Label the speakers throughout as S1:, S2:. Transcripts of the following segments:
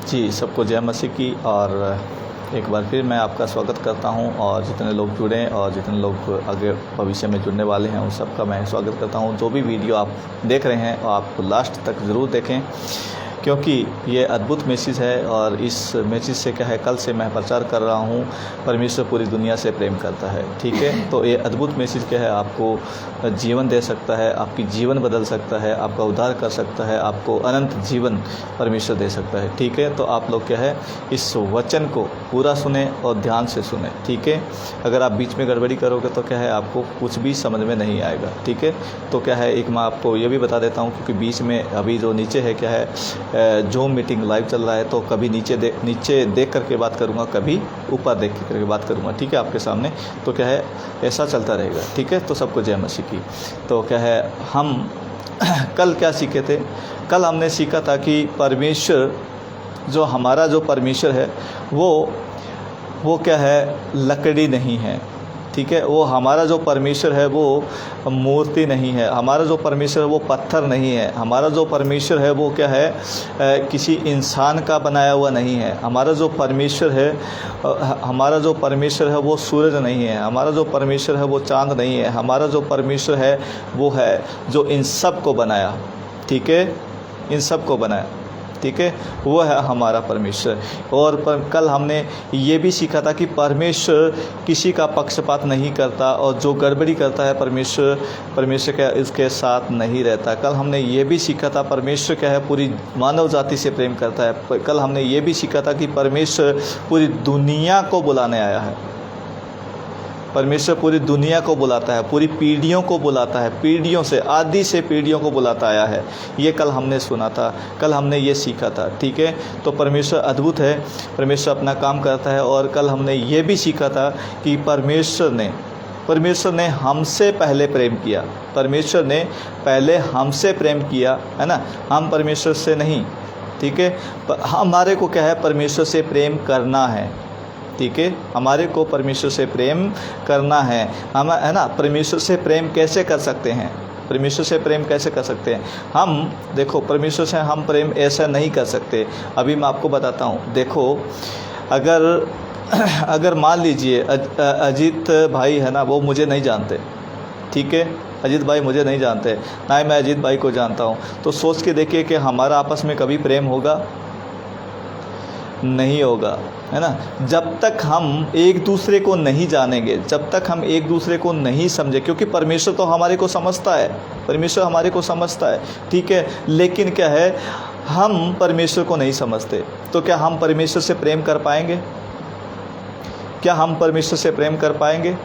S1: जी, सबको जय मसीह की। और एक बार फिर मैं आपका स्वागत करता हूं, और जितने लोग जुड़े और जितने लोग आगे भविष्य में जुड़ने वाले हैं उन सबका मैं स्वागत करता हूं। जो भी वीडियो आप देख रहे हैं आप लास्ट तक ज़रूर देखें, क्योंकि ये अद्भुत मैसेज है। और इस मैसेज से क्या है, कल से मैं प्रचार कर रहा हूँ, परमेश्वर पूरी दुनिया से प्रेम करता है। ठीक है, तो ये अद्भुत मैसेज क्या है, आपको जीवन दे सकता है, आपकी जीवन बदल सकता है, आपका उद्धार कर सकता है, आपको अनंत जीवन परमेश्वर दे सकता है। ठीक है, तो आप लोग क्या है, इस वचन को पूरा सुने और ध्यान से सुने। ठीक है, अगर आप बीच में गड़बड़ी करोगे तो क्या है, आपको कुछ भी समझ में नहीं आएगा। ठीक है, तो क्या है, एक मैं आपको ये भी बता देता हूँ, क्योंकि बीच में अभी जो नीचे है क्या है, जूम मीटिंग लाइव चल रहा है, तो कभी नीचे देख करके बात करूँगा, कभी ऊपर देख करके बात करूँगा। ठीक है, आपके सामने। तो क्या है, ऐसा चलता रहेगा। ठीक है, तो सबको जय मसीह की। तो क्या है, हम कल क्या सीखे थे? कल हमने सीखा था कि परमेश्वर जो हमारा जो परमेश्वर है वो क्या है, लकड़ी नहीं है। ठीक है, वो हमारा जो परमेश्वर है वो मूर्ति नहीं है, हमारा जो परमेश्वर है वो पत्थर नहीं है, हमारा जो परमेश्वर है वो क्या है, किसी इंसान का बनाया हुआ नहीं है। हमारा जो परमेश्वर है वो सूरज नहीं है, हमारा जो परमेश्वर है वो चांद नहीं है, हमारा जो परमेश्वर है वो है जो इन सब को बनाया। ठीक है, इन सब को बनाया। ठीक है, वो है हमारा परमेश्वर। और कल हमने ये भी सीखा था कि परमेश्वर किसी का पक्षपात नहीं करता, और जो गड़बड़ी करता है परमेश्वर क्या इसके साथ नहीं रहता। कल हमने ये भी सीखा था परमेश्वर क्या है, पूरी मानव जाति से प्रेम करता है। कल हमने ये भी सीखा था कि परमेश्वर पूरी दुनिया को बुलाने आया है। परमेश्वर पूरी दुनिया को बुलाता है, पूरी पीढ़ियों को बुलाता है, पीढ़ियों से, आदि से पीढ़ियों को बुलाता आया है। ये कल हमने सुना था, कल हमने ये सीखा था। ठीक है, तो परमेश्वर अद्भुत है, परमेश्वर अपना काम करता है। और कल हमने ये भी सीखा था कि परमेश्वर ने हमसे पहले प्रेम किया। परमेश्वर ने पहले हमसे प्रेम किया, है ना, हम परमेश्वर से नहीं। ठीक है, हमारे को क्या है, परमेश्वर से प्रेम करना है। ठीक है, हमारे को परमेश्वर से प्रेम करना है। हम, है ना, परमेश्वर से प्रेम कैसे कर सकते हैं? परमेश्वर से प्रेम कैसे कर सकते हैं? हम देखो, परमेश्वर से हम प्रेम ऐसा नहीं कर सकते। अभी मैं आपको बताता हूँ। देखो, अगर मान लीजिए अजीत भाई है ना, वो मुझे नहीं जानते। ठीक है, अजीत भाई मुझे नहीं जानते, ना ही मैं अजीत भाई को जानता हूँ। तो सोच के देखिए कि हमारा आपस में कभी प्रेम होगा? नहीं होगा, है ना। जब तक हम एक दूसरे को नहीं जानेंगे, जब तक हम एक दूसरे को नहीं समझे, क्योंकि परमेश्वर तो हमारे को समझता है, परमेश्वर हमारे को समझता है। ठीक है, लेकिन क्या है, हम परमेश्वर को नहीं समझते। तो क्या हम परमेश्वर से प्रेम कर पाएंगे? क्या हम परमेश्वर से प्रेम कर पाएंगे?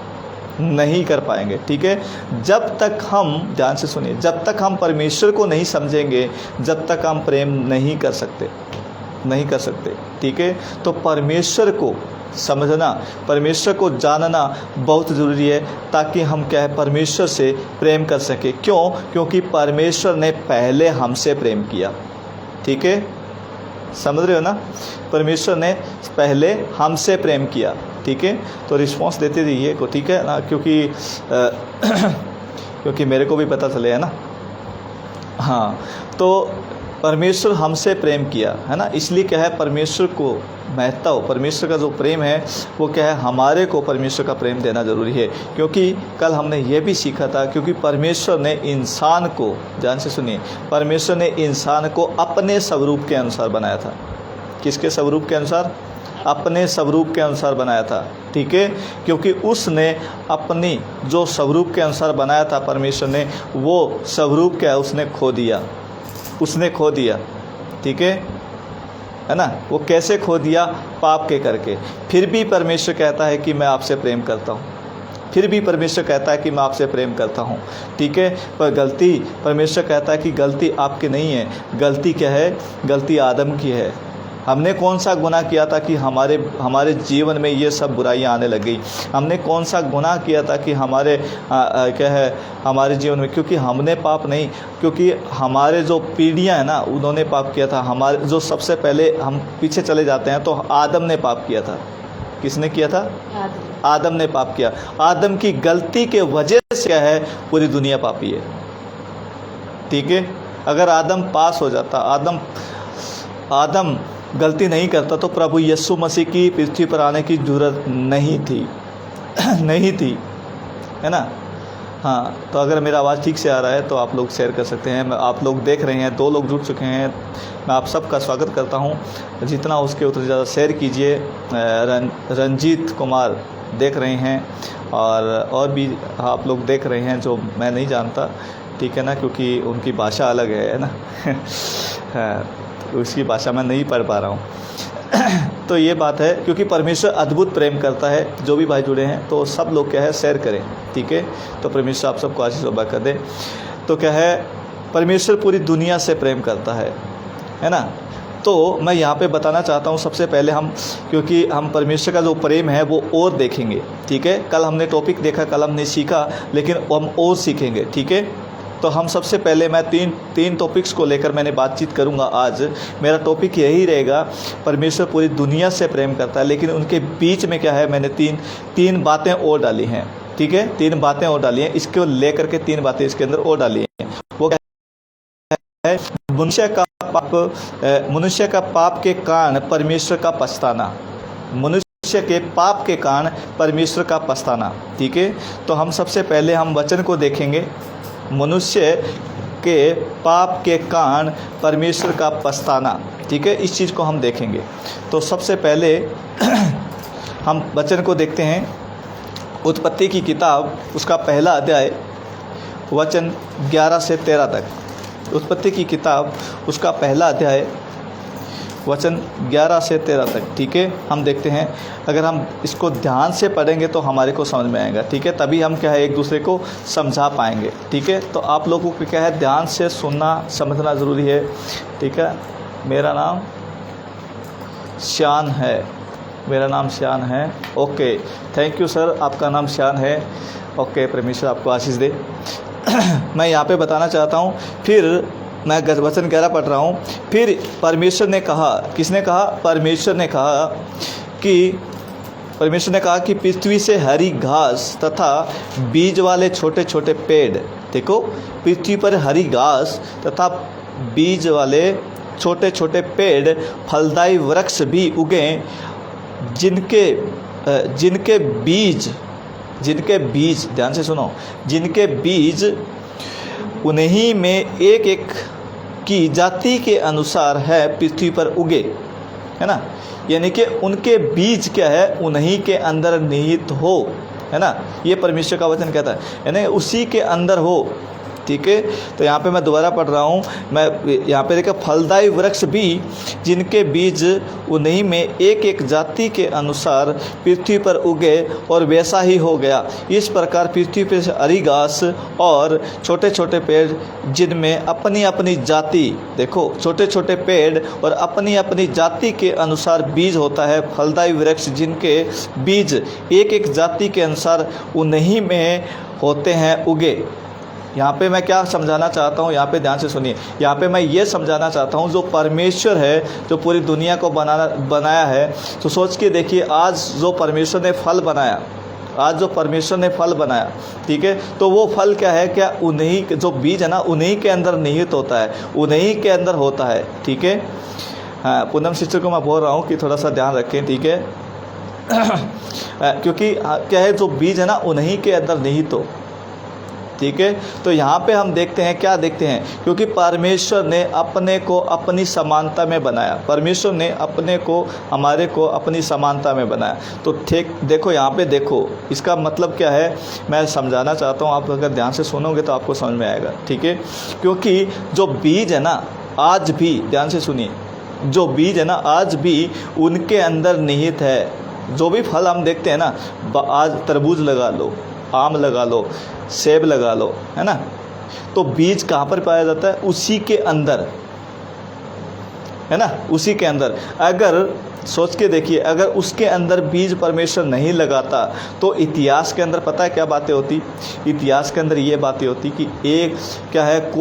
S1: नहीं कर पाएंगे। ठीक है, जब तक हम, ध्यान से सुनिए, जब तक हम परमेश्वर को नहीं समझेंगे, जब तक हम प्रेम नहीं कर सकते। ठीक है, तो परमेश्वर को समझना, परमेश्वर को जानना बहुत ज़रूरी है, ताकि हम क्या है, परमेश्वर से प्रेम कर सके। क्यों? क्योंकि परमेश्वर ने पहले हमसे प्रेम किया। ठीक है, समझ रहे हो ना, परमेश्वर ने पहले हमसे प्रेम किया। ठीक है, तो रिस्पॉन्स देते रहिए को। ठीक है ना, क्योंकि मेरे को भी पता चले, है ना। हाँ, तो परमेश्वर हमसे प्रेम किया, है ना, इसलिए क्या है, परमेश्वर को महत्ता हो, परमेश्वर का जो प्रेम है वो क्या है, हमारे को परमेश्वर का प्रेम देना ज़रूरी है। क्योंकि कल हमने ये भी सीखा था, क्योंकि परमेश्वर ने इंसान को, ध्यान से सुनिए, परमेश्वर ने इंसान को अपने स्वरूप के अनुसार बनाया था। किसके स्वरूप के अनुसार? अपने स्वरूप के अनुसार बनाया था। ठीक है, क्योंकि उसने अपनी जो स्वरूप के अनुसार बनाया था परमेश्वर ने, वो स्वरूप क्या है, उसने खो दिया। ठीक है ना, वो कैसे खो दिया? पाप के करके। फिर भी परमेश्वर कहता है कि मैं आपसे प्रेम करता हूँ, फिर भी परमेश्वर कहता है कि मैं आपसे प्रेम करता हूँ। ठीक है, पर गलती, परमेश्वर कहता है कि गलती आपकी नहीं है, गलती क्या है, गलती आदम की है। हमने कौन सा गुनाह किया था कि हमारे जीवन में ये सब बुराइयां आने लग गई? हमने कौन सा गुनाह किया था कि क्या है, हमारे जीवन में? क्योंकि हमने पाप नहीं, क्योंकि हमारे जो पीढ़ियां हैं ना, उन्होंने पाप किया था। हमारे जो सबसे पहले, हम पीछे चले जाते हैं तो आदम ने पाप किया था। किसने किया था? आदम ने पाप किया। आदम की गलती के वजह से क्या है, पूरी दुनिया पापी है। ठीक है, अगर आदम पास हो जाता, आदम गलती नहीं करता तो प्रभु यीशु मसीह की पृथ्वी पर आने की जरूरत नहीं थी नहीं थी, है ना। हाँ, तो अगर मेरा आवाज़ ठीक से आ रहा है तो आप लोग शेयर कर सकते हैं। आप लोग देख रहे हैं, 2 लोग जुड़ चुके हैं, मैं आप सबका स्वागत करता हूँ। जितना उसके उतना ज़्यादा शेयर कीजिए। रंजीत कुमार देख रहे हैं और भी आप लोग देख रहे हैं जो मैं नहीं जानता, ठीक है ना, क्योंकि उनकी भाषा अलग है ना उसकी भाषा मैं नहीं पढ़ पा रहा हूँ तो ये बात है, क्योंकि परमेश्वर अद्भुत प्रेम करता है। जो भी भाई जुड़े हैं तो सब लोग क्या है शेयर करें, ठीक है। तो परमेश्वर आप सबको आशीष और बरकत दे। तो क्या है, परमेश्वर पूरी दुनिया से प्रेम करता है ना। तो मैं यहाँ पे बताना चाहता हूँ सबसे पहले क्योंकि हम परमेश्वर का जो प्रेम है वो और देखेंगे, ठीक है। कल हमने टॉपिक देखा, कल हमने सीखा, लेकिन हम और सीखेंगे, ठीक है। तो हम सबसे पहले मैं तीन टॉपिक्स को लेकर मैंने बातचीत करूंगा। आज मेरा टॉपिक यही रहेगा, परमेश्वर पूरी दुनिया से प्रेम करता है, लेकिन उनके बीच में क्या है, मैंने तीन बातें और डाली हैं, ठीक है। 3 बातें और डाली हैं, इसको लेकर के 3 बातें इसके अंदर और डाली हैं। वो क्या है, मनुष्य का पाप के कारण परमेश्वर का पछताना, मनुष्य के पाप के कारण परमेश्वर का पछताना, ठीक है। तो हम सबसे पहले हम वचन को देखेंगे, मनुष्य के पाप के कारण परमेश्वर का पछताना, ठीक है। इस चीज़ को हम देखेंगे। तो सबसे पहले हम वचन को देखते हैं, उत्पत्ति की किताब उसका पहला अध्याय वचन 11 से 13 तक। उत्पत्ति की किताब उसका पहला अध्याय वचन 11 से 13 तक, ठीक है। हम देखते हैं, अगर हम इसको ध्यान से पढ़ेंगे तो हमारे को समझ में आएगा, ठीक है। तभी हम क्या है एक दूसरे को समझा पाएंगे, ठीक है। तो आप लोगों को क्या है ध्यान से सुनना समझना ज़रूरी है, ठीक है। मेरा नाम श्यान है, मेरा नाम श्यान है। ओके, थैंक यू सर, आपका नाम श्यान है। ओके, परमेश्वर आपको आशीष दे। मैं यहाँ पे बताना चाहता हूँ, फिर मैं वचन 11 पढ़ रहा हूँ। फिर परमेश्वर ने कहा, किसने कहा, परमेश्वर ने कहा कि पृथ्वी से हरी घास तथा बीज वाले छोटे छोटे पेड़, देखो पृथ्वी पर हरी घास तथा बीज वाले छोटे छोटे पेड़, फलदायी वृक्ष भी उगें, जिनके बीज ध्यान से सुनो, जिनके बीज उन्हीं में एक एक की जाति के अनुसार है पृथ्वी पर उगे, है ना। यानी कि उनके बीज क्या है, उन्हीं के अंदर निहित हो, है ना। ये परमेश्वर का वचन कहता है, यानी उसी के अंदर हो, ठीक है। तो यहाँ पे मैं दोबारा पढ़ रहा हूँ, मैं यहाँ पे देखा, फलदायी वृक्ष भी जिनके बीज उन्हीं में एक एक जाति के अनुसार पृथ्वी पर उगे, और वैसा ही हो गया। इस प्रकार पृथ्वी पर हरी घास और छोटे छोटे पेड़ जिनमें अपनी अपनी जाति, देखो छोटे छोटे पेड़ और अपनी अपनी जाति के अनुसार बीज होता है, फलदायी वृक्ष जिनके बीज एक एक जाति के अनुसार उन्हीं में होते हैं, उगे। यहाँ पे मैं क्या समझाना चाहता हूँ, यहाँ पे ध्यान से सुनिए। यहाँ पे मैं ये समझाना चाहता हूँ, जो परमेश्वर है, जो पूरी दुनिया को बनाया है, तो सोच के देखिए, आज जो परमेश्वर ने फल बनाया, ठीक है। तो वो फल क्या है, क्या उन्हीं जो बीज है ना, उन्हीं के अंदर निहित होता है, उन्हीं के अंदर होता है, ठीक है। हाँ, पूनम सिस्टर को मैं बोल रहा हूँ कि थोड़ा सा ध्यान रखें, ठीक है क्योंकि क्या है, जो बीज है ना, उन्हीं के अंदर निहित हो, ठीक है। तो यहाँ पे हम देखते हैं, क्या देखते हैं, क्योंकि परमेश्वर ने अपने को अपनी समानता में बनाया, परमेश्वर ने हमारे को अपनी समानता में बनाया। तो ठीक देखो, यहाँ पे देखो, इसका मतलब क्या है, मैं समझाना चाहता हूँ, आप अगर ध्यान से सुनोगे तो आपको समझ में आएगा, ठीक है। क्योंकि जो बीज है ना, आज भी ध्यान से सुनिए, जो बीज है ना, आज भी उनके अंदर निहित है। जो भी फल हम देखते हैं ना, आज तरबूज लगा लो, आम लगा लो, सेब लगा लो, है ना, तो बीज कहाँ पर पाया जाता है, उसी के अंदर, है ना, उसी के अंदर। अगर सोच के देखिए, अगर उसके अंदर बीज परमेश्वर नहीं लगाता तो इतिहास के अंदर पता है क्या बातें होती, इतिहास के अंदर ये बातें होती कि एक क्या है,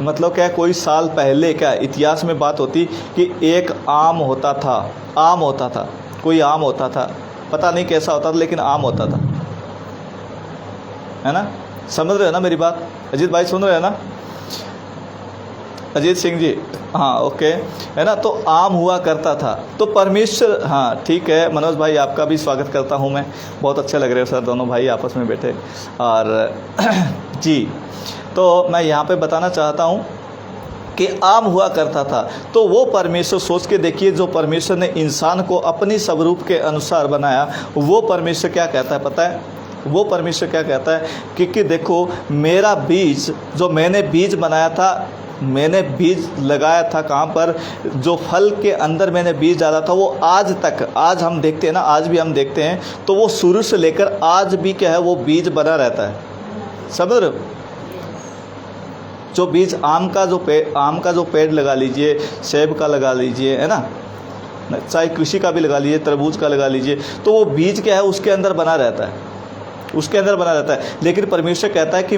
S1: मतलब क्या है, कोई साल पहले क्या इतिहास में बात होती कि एक आम होता था, कोई आम होता था, पता नहीं कैसा होता था, लेकिन आम होता था, है ना। समझ रहे हो ना मेरी बात, अजीत भाई सुन रहे हैं ना। अजीत सिंह जी, हाँ ओके, है ना। तो आम हुआ करता था, तो परमेश्वर, हाँ ठीक है। मनोज भाई आपका भी स्वागत करता हूँ मैं, बहुत अच्छे लग रहे हो सर, दोनों भाई आपस में बैठे। और जी, तो मैं यहाँ पे बताना चाहता हूँ कि आम हुआ करता था, तो वो परमेश्वर, सोच के देखिए, जो परमेश्वर ने इंसान को अपनी स्वरूप के अनुसार बनाया, वो परमेश्वर क्या कहता है पता है? वो परमेश्वर क्या कहता है कि देखो, मेरा बीज, जो मैंने बीज बनाया था, मैंने बीज लगाया था कहाँ पर, जो फल के अंदर मैंने बीज डाला था, वो आज तक, आज हम देखते हैं ना, आज भी हम देखते हैं, तो वो शुरू से लेकर आज भी क्या है, वो बीज बना रहता है। समझ रहे हो? जो बीज आम का जो पेड़ लगा लीजिए, सेब का लगा लीजिए, है ना, चाहे कृषि का भी लगा लीजिए, तरबूज का लगा लीजिए, तो वो बीज क्या है, उसके अंदर बना रहता है, उसके अंदर बना रहता है। लेकिन परमेश्वर कहता है कि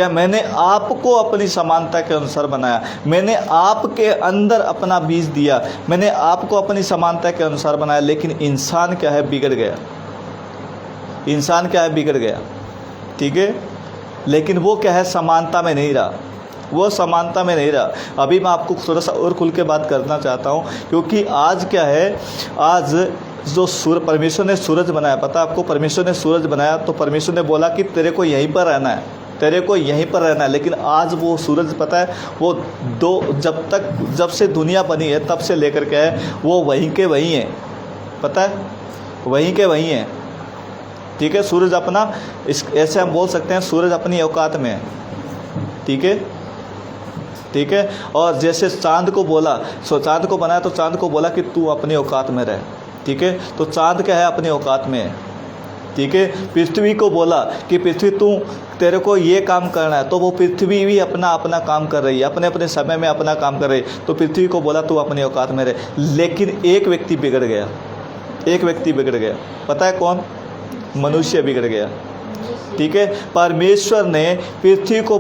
S1: मैंने आपको अपनी समानता के अनुसार बनाया, मैंने आपके अंदर अपना बीज दिया, मैंने आपको अपनी समानता के अनुसार बनाया। लेकिन इंसान क्या है, बिगड़ गया। इंसान क्या है, बिगड़ गया, ठीक है। लेकिन वो क्या है, समानता में नहीं रहा, वो समानता में नहीं रहा। अभी मैं आपको थोड़ा सा और खुल के बात करना चाहता हूँ, क्योंकि आज क्या है, आज जो परमेश्वर ने सूरज बनाया, पता है आपको, परमेश्वर ने सूरज बनाया, तो परमेश्वर ने बोला कि तेरे को यहीं पर रहना है, तेरे को यहीं पर रहना है। लेकिन आज वो सूरज, पता है, वो जब से दुनिया बनी है तब से लेकर के है, वो वहीं के वहीं है, पता है, वहीं के वहीं है, ठीक है। सूरज अपना, ऐसे हम बोल सकते हैं, सूरज अपनी औकात में है, ठीक है, ठीक है। और जैसे चांद को बोला, चांद को बनाया, तो चांद को बोला कि तू अपनी औकात में रह, ठीक है। तो चांद क्या है, अपनी औकात में है, ठीक है। पृथ्वी को बोला कि पृथ्वी तेरे को ये काम करना है, तो वो पृथ्वी भी अपना काम कर रही है, अपने अपने समय में अपना काम कर रही है। तो पृथ्वी को बोला तू अपनी औकात में रह। लेकिन एक व्यक्ति बिगड़ गया, एक व्यक्ति बिगड़ गया, पता है कौन? मनुष्य बिगड़ गया, ठीक है। परमेश्वर ने पृथ्वी को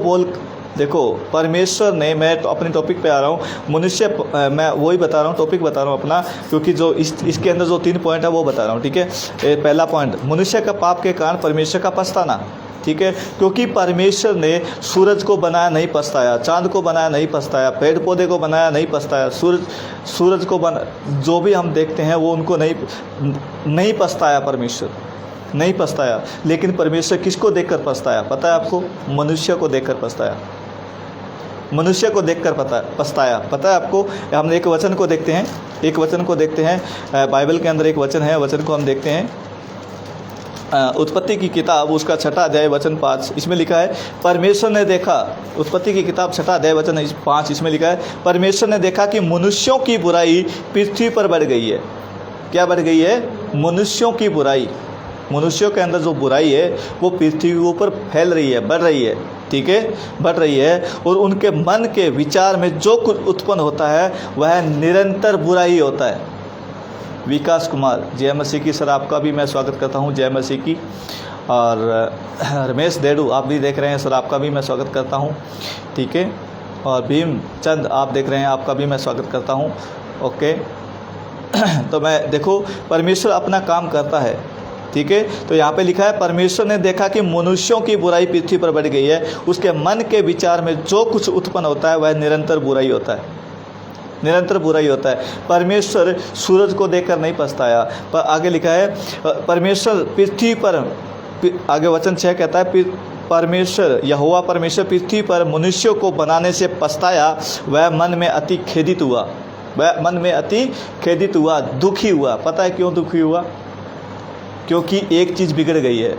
S1: देखो, परमेश्वर ने, मैं तो अपने टॉपिक पे आ रहा हूँ, मनुष्य, मैं वही बता रहा हूँ, टॉपिक बता रहा हूँ अपना, क्योंकि जो इसके अंदर जो 3 पॉइंट है वो बता रहा हूँ, ठीक है। पहला पॉइंट, मनुष्य का पाप के कारण परमेश्वर का पछताना, ठीक है। क्योंकि परमेश्वर ने सूरज को बनाया, नहीं पछताया, चांद को बनाया, नहीं पछताया, पेड़ पौधे को बनाया, नहीं पछताया, सूरज को जो भी हम देखते हैं वो उनको नहीं पछताया, परमेश्वर नहीं पछताया। लेकिन परमेश्वर किसको देखकर पछताया, पता है आपको? मनुष्य को देखकर पछताया, मनुष्य को देखकर पछताया, पता है आपको? हम एक वचन को देखते हैं, एक वचन को देखते हैं, बाइबल के अंदर एक वचन है, वचन को हम देखते हैं, उत्पत्ति की किताब, उसका 6वां अध्याय वचन 5, इसमें लिखा है, परमेश्वर ने देखा, उत्पत्ति की किताब 6वां अध्याय वचन 5, इसमें लिखा है, परमेश्वर ने देखा कि मनुष्यों की बुराई पृथ्वी पर बढ़ गई है। क्या बढ़ गई है? मनुष्यों की बुराई, मनुष्यों के अंदर जो बुराई है वो पृथ्वी के ऊपर फैल रही है, बढ़ रही है, ठीक है, बढ़ रही है। और उनके मन के विचार में जो कुछ उत्पन्न होता है वह निरंतर बुरा ही होता है। विकास कुमार, जय मसीह की, सर आपका भी मैं स्वागत करता हूं, जय मसीह की। और रमेश देडू आप भी देख रहे हैं, सर आपका भी मैं स्वागत करता हूं, ठीक है। और भीम चंद आप देख रहे हैं, आपका भी मैं स्वागत करता हूं, ओके। तो मैं देखो, परमेश्वर अपना काम करता है, ठीक है। तो यहाँ पे लिखा है, परमेश्वर ने देखा कि मनुष्यों की बुराई पृथ्वी पर बढ़ गई है, उसके मन के विचार में जो कुछ उत्पन्न होता है वह निरंतर बुराई होता है, निरंतर बुराई होता है। परमेश्वर सूरज को देखकर नहीं पछताया, पर आगे लिखा है, परमेश्वर पृथ्वी पर, आगे वचन 6 कहता है, परमेश्वर यहोवा परमेश्वर पृथ्वी पर मनुष्यों को बनाने से पछताया, वह मन में अति खेदित हुआ, वह मन में अति खेदित हुआ, दुखी हुआ। पता है क्यों दुखी हुआ? क्योंकि एक चीज़ बिगड़ गई है,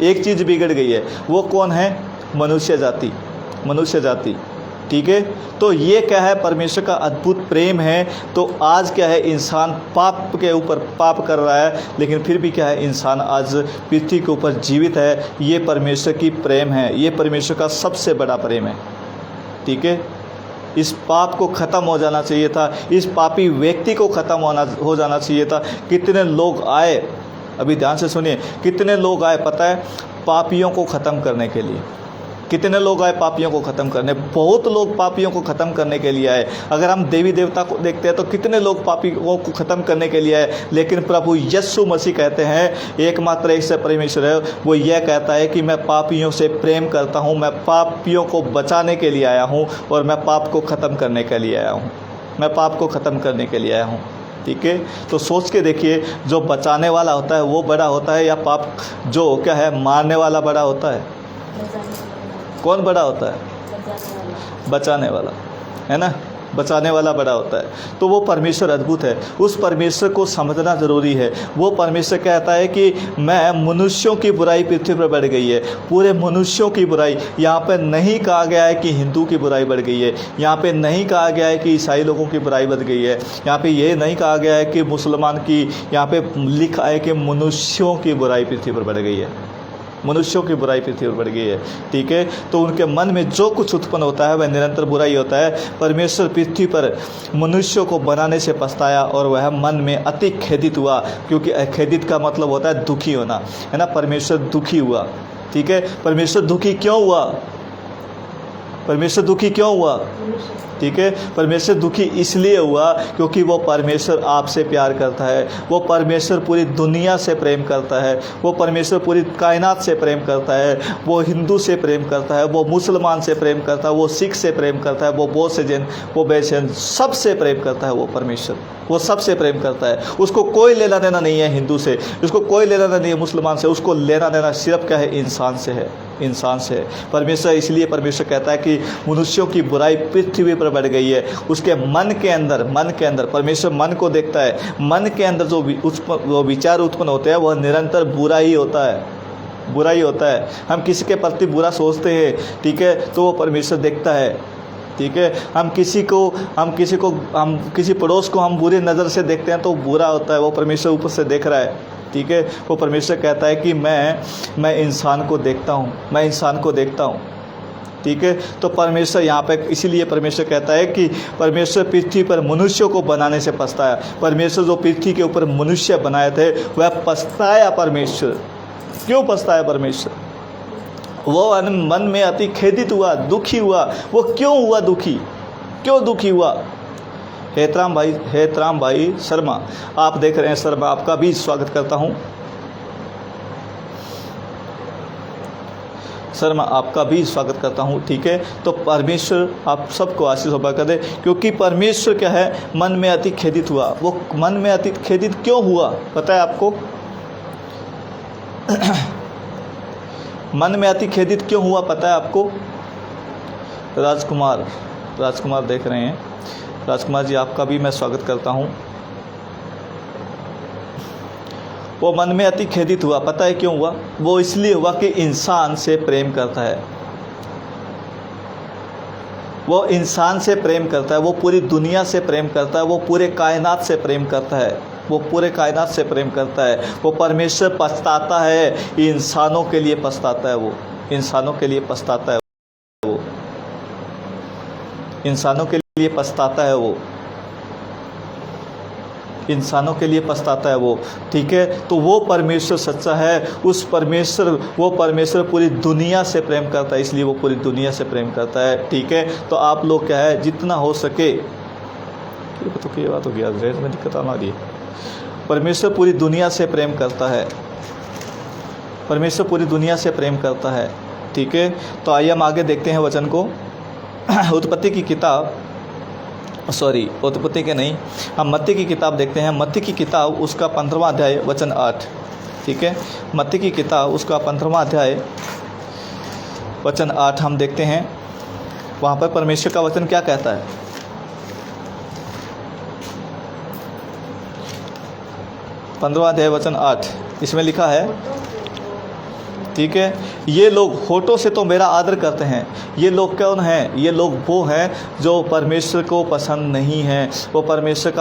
S1: एक चीज़ बिगड़ गई है। वो कौन है? मनुष्य जाति, मनुष्य जाति, ठीक है। तो ये क्या है? परमेश्वर का अद्भुत प्रेम है। तो आज क्या है? इंसान पाप के ऊपर पाप कर रहा है, लेकिन फिर भी क्या है? इंसान आज पृथ्वी के ऊपर जीवित है। ये परमेश्वर की प्रेम है, ये परमेश्वर का सबसे बड़ा प्रेम है, ठीक है। इस पाप को ख़त्म हो जाना चाहिए था, इस पापी व्यक्ति को ख़त्म हो जाना चाहिए था। कितने लोग आए, अभी ध्यान से सुनिए, कितने लोग आए पता है, पापियों को ख़त्म करने के लिए, कितने लोग आए पापियों को ख़त्म करने? बहुत लोग पापियों को ख़त्म करने के लिए आए। अगर हम देवी देवता को देखते हैं तो कितने लोग पापियों को ख़त्म करने के लिए आए, लेकिन प्रभु यीशु मसीह कहते हैं, एकमात्र एक से परमेश्वर है, वो यह कहता है कि मैं पापियों से प्रेम करता हूँ, मैं पापियों को बचाने के लिए आया हूँ और मैं पाप को ख़त्म करने के लिए आया हूँ, मैं पाप को ख़त्म करने के लिए आया हूँ। ठीक है, तो सोच के देखिए, जो बचाने वाला होता है वो बड़ा होता है या पाप जो क्या है मारने वाला बड़ा होता है? कौन बड़ा होता है? बचाने वाला, है ना, बचाने वाला बड़ा होता है। तो वो परमेश्वर अद्भुत है, उस परमेश्वर को समझना ज़रूरी है। वो परमेश्वर कहता है कि मैं मनुष्यों की बुराई पृथ्वी पर बढ़ गई है, पूरे मनुष्यों की बुराई। यहाँ पे नहीं कहा गया है कि हिंदू की बुराई बढ़ गई है, यहाँ पे नहीं कहा गया है कि ईसाई लोगों की बुराई बढ़ गई है, यहाँ पे ये नहीं कहा गया है कि मुसलमान की, यहाँ पे लिखा है कि मनुष्यों की बुराई पृथ्वी पर बढ़ गई है, मनुष्यों की बुराई पृथ्वी पर बढ़ गई है। ठीक है, तो उनके मन में जो कुछ उत्पन्न होता है वह निरंतर बुराई होता है। परमेश्वर पृथ्वी पर मनुष्यों को बनाने से पछताया और वह मन में अति खेदित हुआ, क्योंकि खेदित का मतलब होता है दुखी होना, है ना। परमेश्वर दुखी हुआ। ठीक है, परमेश्वर दुखी क्यों हुआ? परमेश्वर दुखी क्यों हुआ? ठीक है, परमेश्वर दुखी इसलिए हुआ क्योंकि वो परमेश्वर आपसे प्यार करता है, वो परमेश्वर पूरी दुनिया से प्रेम करता है, वो परमेश्वर पूरी कायनात से प्रेम करता है, वो हिंदू से प्रेम करता है, वो मुसलमान से प्रेम करता है, वो सिख से प्रेम करता है, वो बौद्ध से जैन, वो वैश्य, सबसे प्रेम करता है। वो परमेश्वर वो सबसे प्रेम करता है। उसको कोई लेना देना नहीं है हिंदू से, उसको कोई लेना देना नहीं है मुसलमान से, उसको लेना देना सिर्फ क्या है? इंसान से है, इंसान से है। परमेश्वर इसलिए परमेश्वर कहता है कि मनुष्यों की बुराई पृथ्वी पर बढ़ गई है। उसके मन के अंदर परमेश्वर मन को देखता है, मन के अंदर जो विचार उत्पन्न होते हैं वह निरंतर बुरा ही होता है, बुरा ही होता है। हम किसी के प्रति बुरा सोचते हैं, ठीक है, तो वो परमेश्वर देखता है। ठीक है, हम किसी पड़ोस को हम बुरी नज़र से देखते हैं तो बुरा होता है, वो परमेश्वर ऊपर से देख रहा है। ठीक है, वो परमेश्वर कहता है कि मैं इंसान को देखता हूँ, मैं इंसान को देखता हूँ। ठीक है, तो परमेश्वर यहाँ पे इसीलिए परमेश्वर कहता है कि परमेश्वर पृथ्वी पर मनुष्यों को बनाने से पछताया। परमेश्वर जो पृथ्वी के ऊपर मनुष्य बनाए थे वह पछताया। परमेश्वर क्यों पछताया? परमेश्वर वो मन में अति खेदित हुआ, दुखी हुआ। वो क्यों हुआ दुखी? क्यों दुखी हुआ? हेतराम भाई शर्मा, आप देख रहे हैं सर, मैं आपका भी स्वागत करता हूं। सर मैं आपका भी स्वागत करता हूं। ठीक है, तो परमेश्वर आप सबको आशीष हो कर दे, क्योंकि परमेश्वर क्या है? मन में अति खेदित हुआ। वो मन में अति खेदित क्यों हुआ पता है आपको? मन में अति खेदित क्यों हुआ पता है आपको? राजकुमार देख रहे हैं। राजकुमार जी आपका भी मैं स्वागत करता हूं। वो मन में अति खेदित हुआ, पता है क्यों हुआ? वो इसलिए हुआ कि इंसान से प्रेम करता है, वो इंसान से प्रेम करता है, वो पूरी दुनिया से प्रेम करता है, वो पूरे कायनात से प्रेम करता है, वो पूरे कायनात से प्रेम करता है। वो परमेश्वर पछताता है, इंसानों के लिए पछताता है, वो इंसानों के लिए पछताता है, वो इंसानों के लिए पछताता है, वो इंसानों के लिए पछताता है वो। ठीक है, तो वो परमेश्वर सच्चा है। वो परमेश्वर पूरी दुनिया से प्रेम करता है, इसलिए वो पूरी दुनिया से प्रेम करता है। ठीक है, तो आप लोग क्या है, जितना हो सके, तो क्या बात हो गया, रेंज में दिक्कत आना रही है। परमेश्वर पूरी दुनिया से प्रेम करता है, परमेश्वर पूरी दुनिया से प्रेम करता है। ठीक है, तो आइए हम आगे देखते हैं वचन को। उत्पत्ति की किताब, उत्पत्ति के नहीं, हम मत्ती की किताब देखते हैं। मत्ती की किताब उसका 15वां अध्याय वचन 8। ठीक है, मत्ती की किताब उसका 15वां अध्याय वचन 8 हम देखते हैं। वहाँ पर परमेश्वर का वचन क्या कहता है? 15वां अध्याय वचन 8, इसमें लिखा है, ठीक है, ये लोग होठों से तो मेरा आदर करते हैं। ये लोग कौन हैं? ये लोग वो हैं जो परमेश्वर को पसंद नहीं हैं। वो परमेश्वर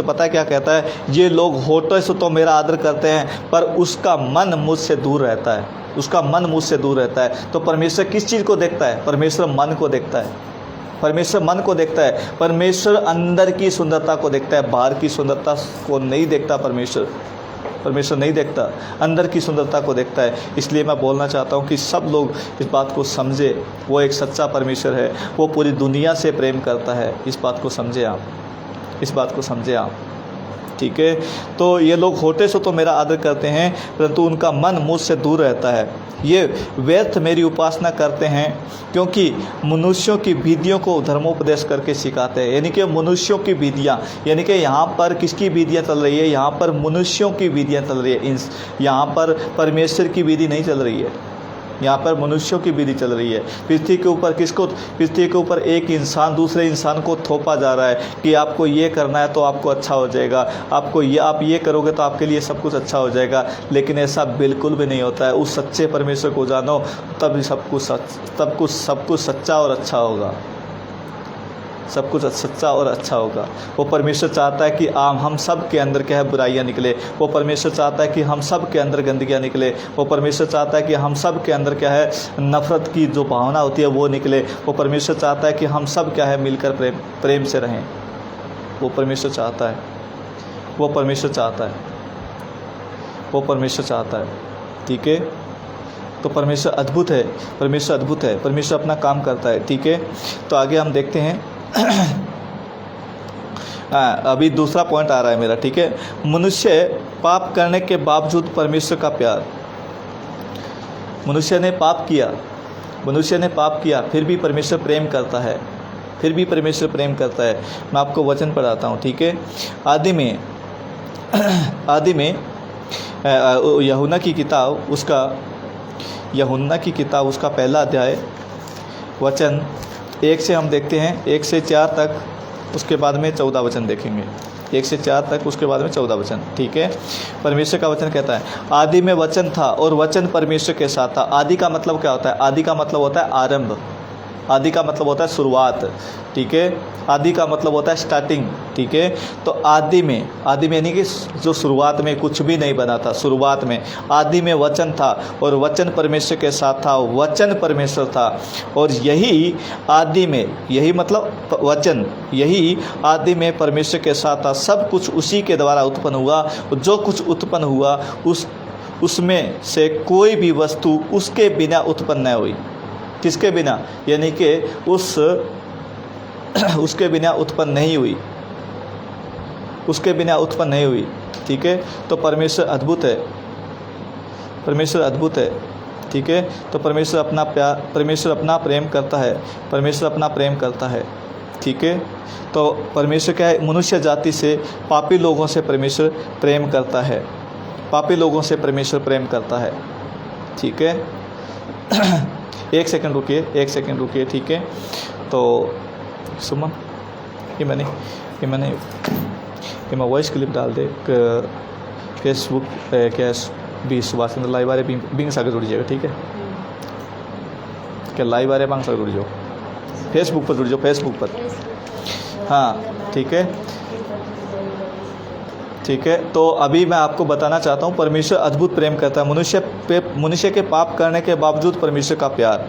S1: पता है क्या कहता है? ये लोग होठों से तो मेरा आदर करते हैं पर उसका मन मुझसे दूर रहता है, उसका मन मुझसे दूर रहता है। तो परमेश्वर किस चीज़ को देखता है? परमेश्वर मन को देखता है, परमेश्वर मन को देखता है। परमेश्वर अंदर की सुंदरता को देखता है, बाहर की सुंदरता को नहीं देखता परमेश्वर। परमेश्वर नहीं देखता, अंदर की सुंदरता को देखता है। इसलिए मैं बोलना चाहता हूँ कि सब लोग इस बात को समझे, वो एक सच्चा परमेश्वर है, वो पूरी दुनिया से प्रेम करता है। इस बात को समझे आप, इस बात को समझे आप, ठीक है। तो ये लोग होते सो तो मेरा आदर करते हैं, परंतु उनका मन मुझसे दूर रहता है। ये व्यर्थ मेरी उपासना करते हैं, क्योंकि मनुष्यों की विधियों को धर्मोपदेश करके सिखाते हैं। यानी कि मनुष्यों की विधियाँ, यानी कि यहाँ पर किसकी विधियाँ चल रही है? यहाँ पर मनुष्यों की विधियाँ चल रही है। यहाँ पर परमेश्वर की विधि नहीं चल रही है, यहाँ पर मनुष्यों की विधि चल रही है। पृथ्वी के ऊपर किसको, पृथ्वी के ऊपर एक इंसान दूसरे इंसान को थोपा जा रहा है कि आपको ये करना है तो आपको अच्छा हो जाएगा, आपको ये, आप ये करोगे तो आपके लिए सब कुछ अच्छा हो जाएगा। लेकिन ऐसा बिल्कुल भी नहीं होता है। उस सच्चे परमेश्वर को जानो, तब सब कुछ सच्चा और अच्छा होगा, सब कुछ सच्चा और अच्छा होगा। वो परमेश्वर चाहता है कि हम सब के अंदर क्या है, बुराइयाँ निकले। वो परमेश्वर चाहता है कि हम सब के अंदर गंदगियाँ निकले। वो परमेश्वर चाहता है कि हम सब के अंदर क्या है, नफ़रत की जो भावना होती है वो निकले। वो परमेश्वर चाहता है कि हम सब क्या है, मिलकर प्रेम से रहें। वो परमेश्वर चाहता है, वो परमेश्वर चाहता है, वो परमेश्वर चाहता है, ठीक है। तो परमेश्वर अद्भुत है, परमेश्वर अद्भुत है, परमेश्वर अपना काम करता है, ठीक है। तो आगे हम देखते हैं। अभी दूसरा पॉइंट आ रहा है मेरा, ठीक है। मनुष्य पाप करने के बावजूद परमेश्वर का प्यार, मनुष्य ने पाप किया, मनुष्य ने पाप किया, फिर भी परमेश्वर प्रेम करता है, फिर भी परमेश्वर प्रेम करता है। मैं आपको वचन पढ़ाता हूँ, ठीक है। आदि में यूहन्ना की किताब उसका पहला अध्याय वचन 1 से हम देखते हैं, 1 से 4 तक, उसके बाद में 14 वचन देखेंगे। 1 से 4 तक, उसके बाद में 14 वचन, ठीक है। परमेश्वर का वचन कहता है, आदि में वचन था और वचन परमेश्वर के साथ था। आदि का मतलब क्या होता है? आदि का मतलब होता है आरंभ, आदि का मतलब होता है शुरुआत, ठीक है। आदि का मतलब होता है स्टार्टिंग, ठीक है। तो आदि में यानी कि जो शुरुआत में कुछ भी नहीं बना था, शुरुआत में आदि में वचन था और वचन परमेश्वर के साथ था, वचन परमेश्वर था। और यही आदि में, यही मतलब वचन, यही आदि में परमेश्वर के साथ था। सब कुछ उसी के द्वारा उत्पन्न हुआ, जो कुछ उत्पन्न हुआ उसमें से कोई भी वस्तु उसके बिना उत्पन्न न हुई। किसके बिना? यानी कि उसके बिना उत्पन्न नहीं हुई, उसके बिना उत्पन्न नहीं हुई, ठीक है। तो परमेश्वर अद्भुत है, परमेश्वर अद्भुत है, ठीक है। तो परमेश्वर अपना प्रेम करता है, परमेश्वर अपना प्रेम करता है, ठीक है। तो परमेश्वर क्या है? मनुष्य जाति से, पापी लोगों से परमेश्वर प्रेम करता है, पापी लोगों से परमेश्वर प्रेम करता है, ठीक है। 1 सेकंड रुकिए, ठीक है। तो सुमन, ये मैंने वॉइस क्लिप डाल दे फेसबुक क्या भी सुभाष चंद्र लाइव बारे बिंग सागर जुड़ जाएगा, ठीक है। क्या लाइव बारे बांग सागर जुड़ जाओ, फेसबुक पर जुड़ जाओ, फेसबुक पर, हाँ, ठीक है, ठीक है। तो अभी मैं आपको बताना चाहता हूँ, परमेश्वर अद्भुत प्रेम करता है। मनुष्य के पाप करने के बावजूद परमेश्वर का प्यार,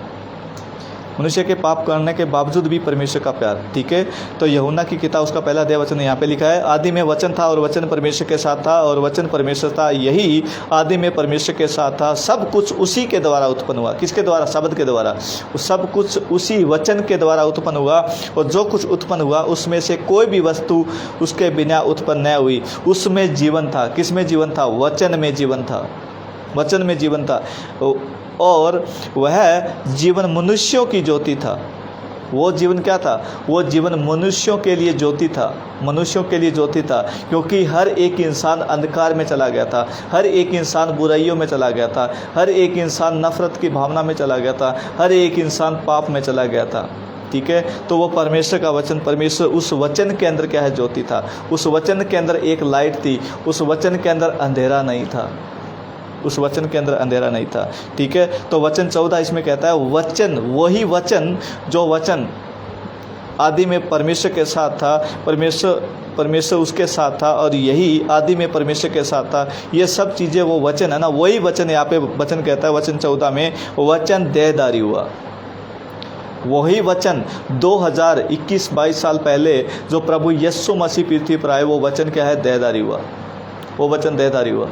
S1: मनुष्य के पाप करने के बावजूद भी परमेश्वर का प्यार, ठीक है। तो यूहन्ना की किताब उसका पहला अध्याय वचन यहाँ पे लिखा है, आदि में वचन था और वचन परमेश्वर के साथ था और वचन परमेश्वर था। यही आदि में परमेश्वर के साथ था। सब कुछ उसी के द्वारा उत्पन्न हुआ। किसके द्वारा? शब्द के द्वारा। सब कुछ उसी वचन के द्वारा उत्पन्न हुआ और जो कुछ उत्पन्न हुआ उसमें से कोई भी वस्तु उसके बिना उत्पन्न न हुई। उसमें जीवन था। किस में जीवन था? वचन में जीवन था, वचन में जीवन था और वह जीवन मनुष्यों की ज्योति था। वो जीवन क्या था? वो जीवन मनुष्यों के लिए ज्योति था, मनुष्यों के लिए ज्योति था। क्योंकि हर एक इंसान अंधकार में चला गया था, हर एक इंसान बुराइयों में चला गया था, हर एक इंसान नफरत की भावना में चला गया था, हर एक इंसान पाप में चला गया था, ठीक है। तो वो परमेश्वर का वचन, परमेश्वर उस वचन के अंदर क्या है? ज्योति था। उस वचन के अंदर एक लाइट थी, उस वचन के अंदर अंधेरा नहीं था, उस वचन के अंदर अंधेरा नहीं था, ठीक है। तो वचन 14 इसमें कहता है वचन, वही वचन जो वचन आदि में परमेश्वर के साथ था, परमेश्वर उसके साथ था और यही आदि में परमेश्वर के साथ था। ये सब चीज़ें वो वचन है ना, वही वचन यहाँ पे वचन कहता है वचन 14 में, वचन देहधारी हुआ। वही वचन 2021-22 साल पहले जो प्रभु यीशु मसीह पृथ्वी पर आए, वो वचन क्या है? देहधारी हुआ। वो वचन देहधारी हुआ,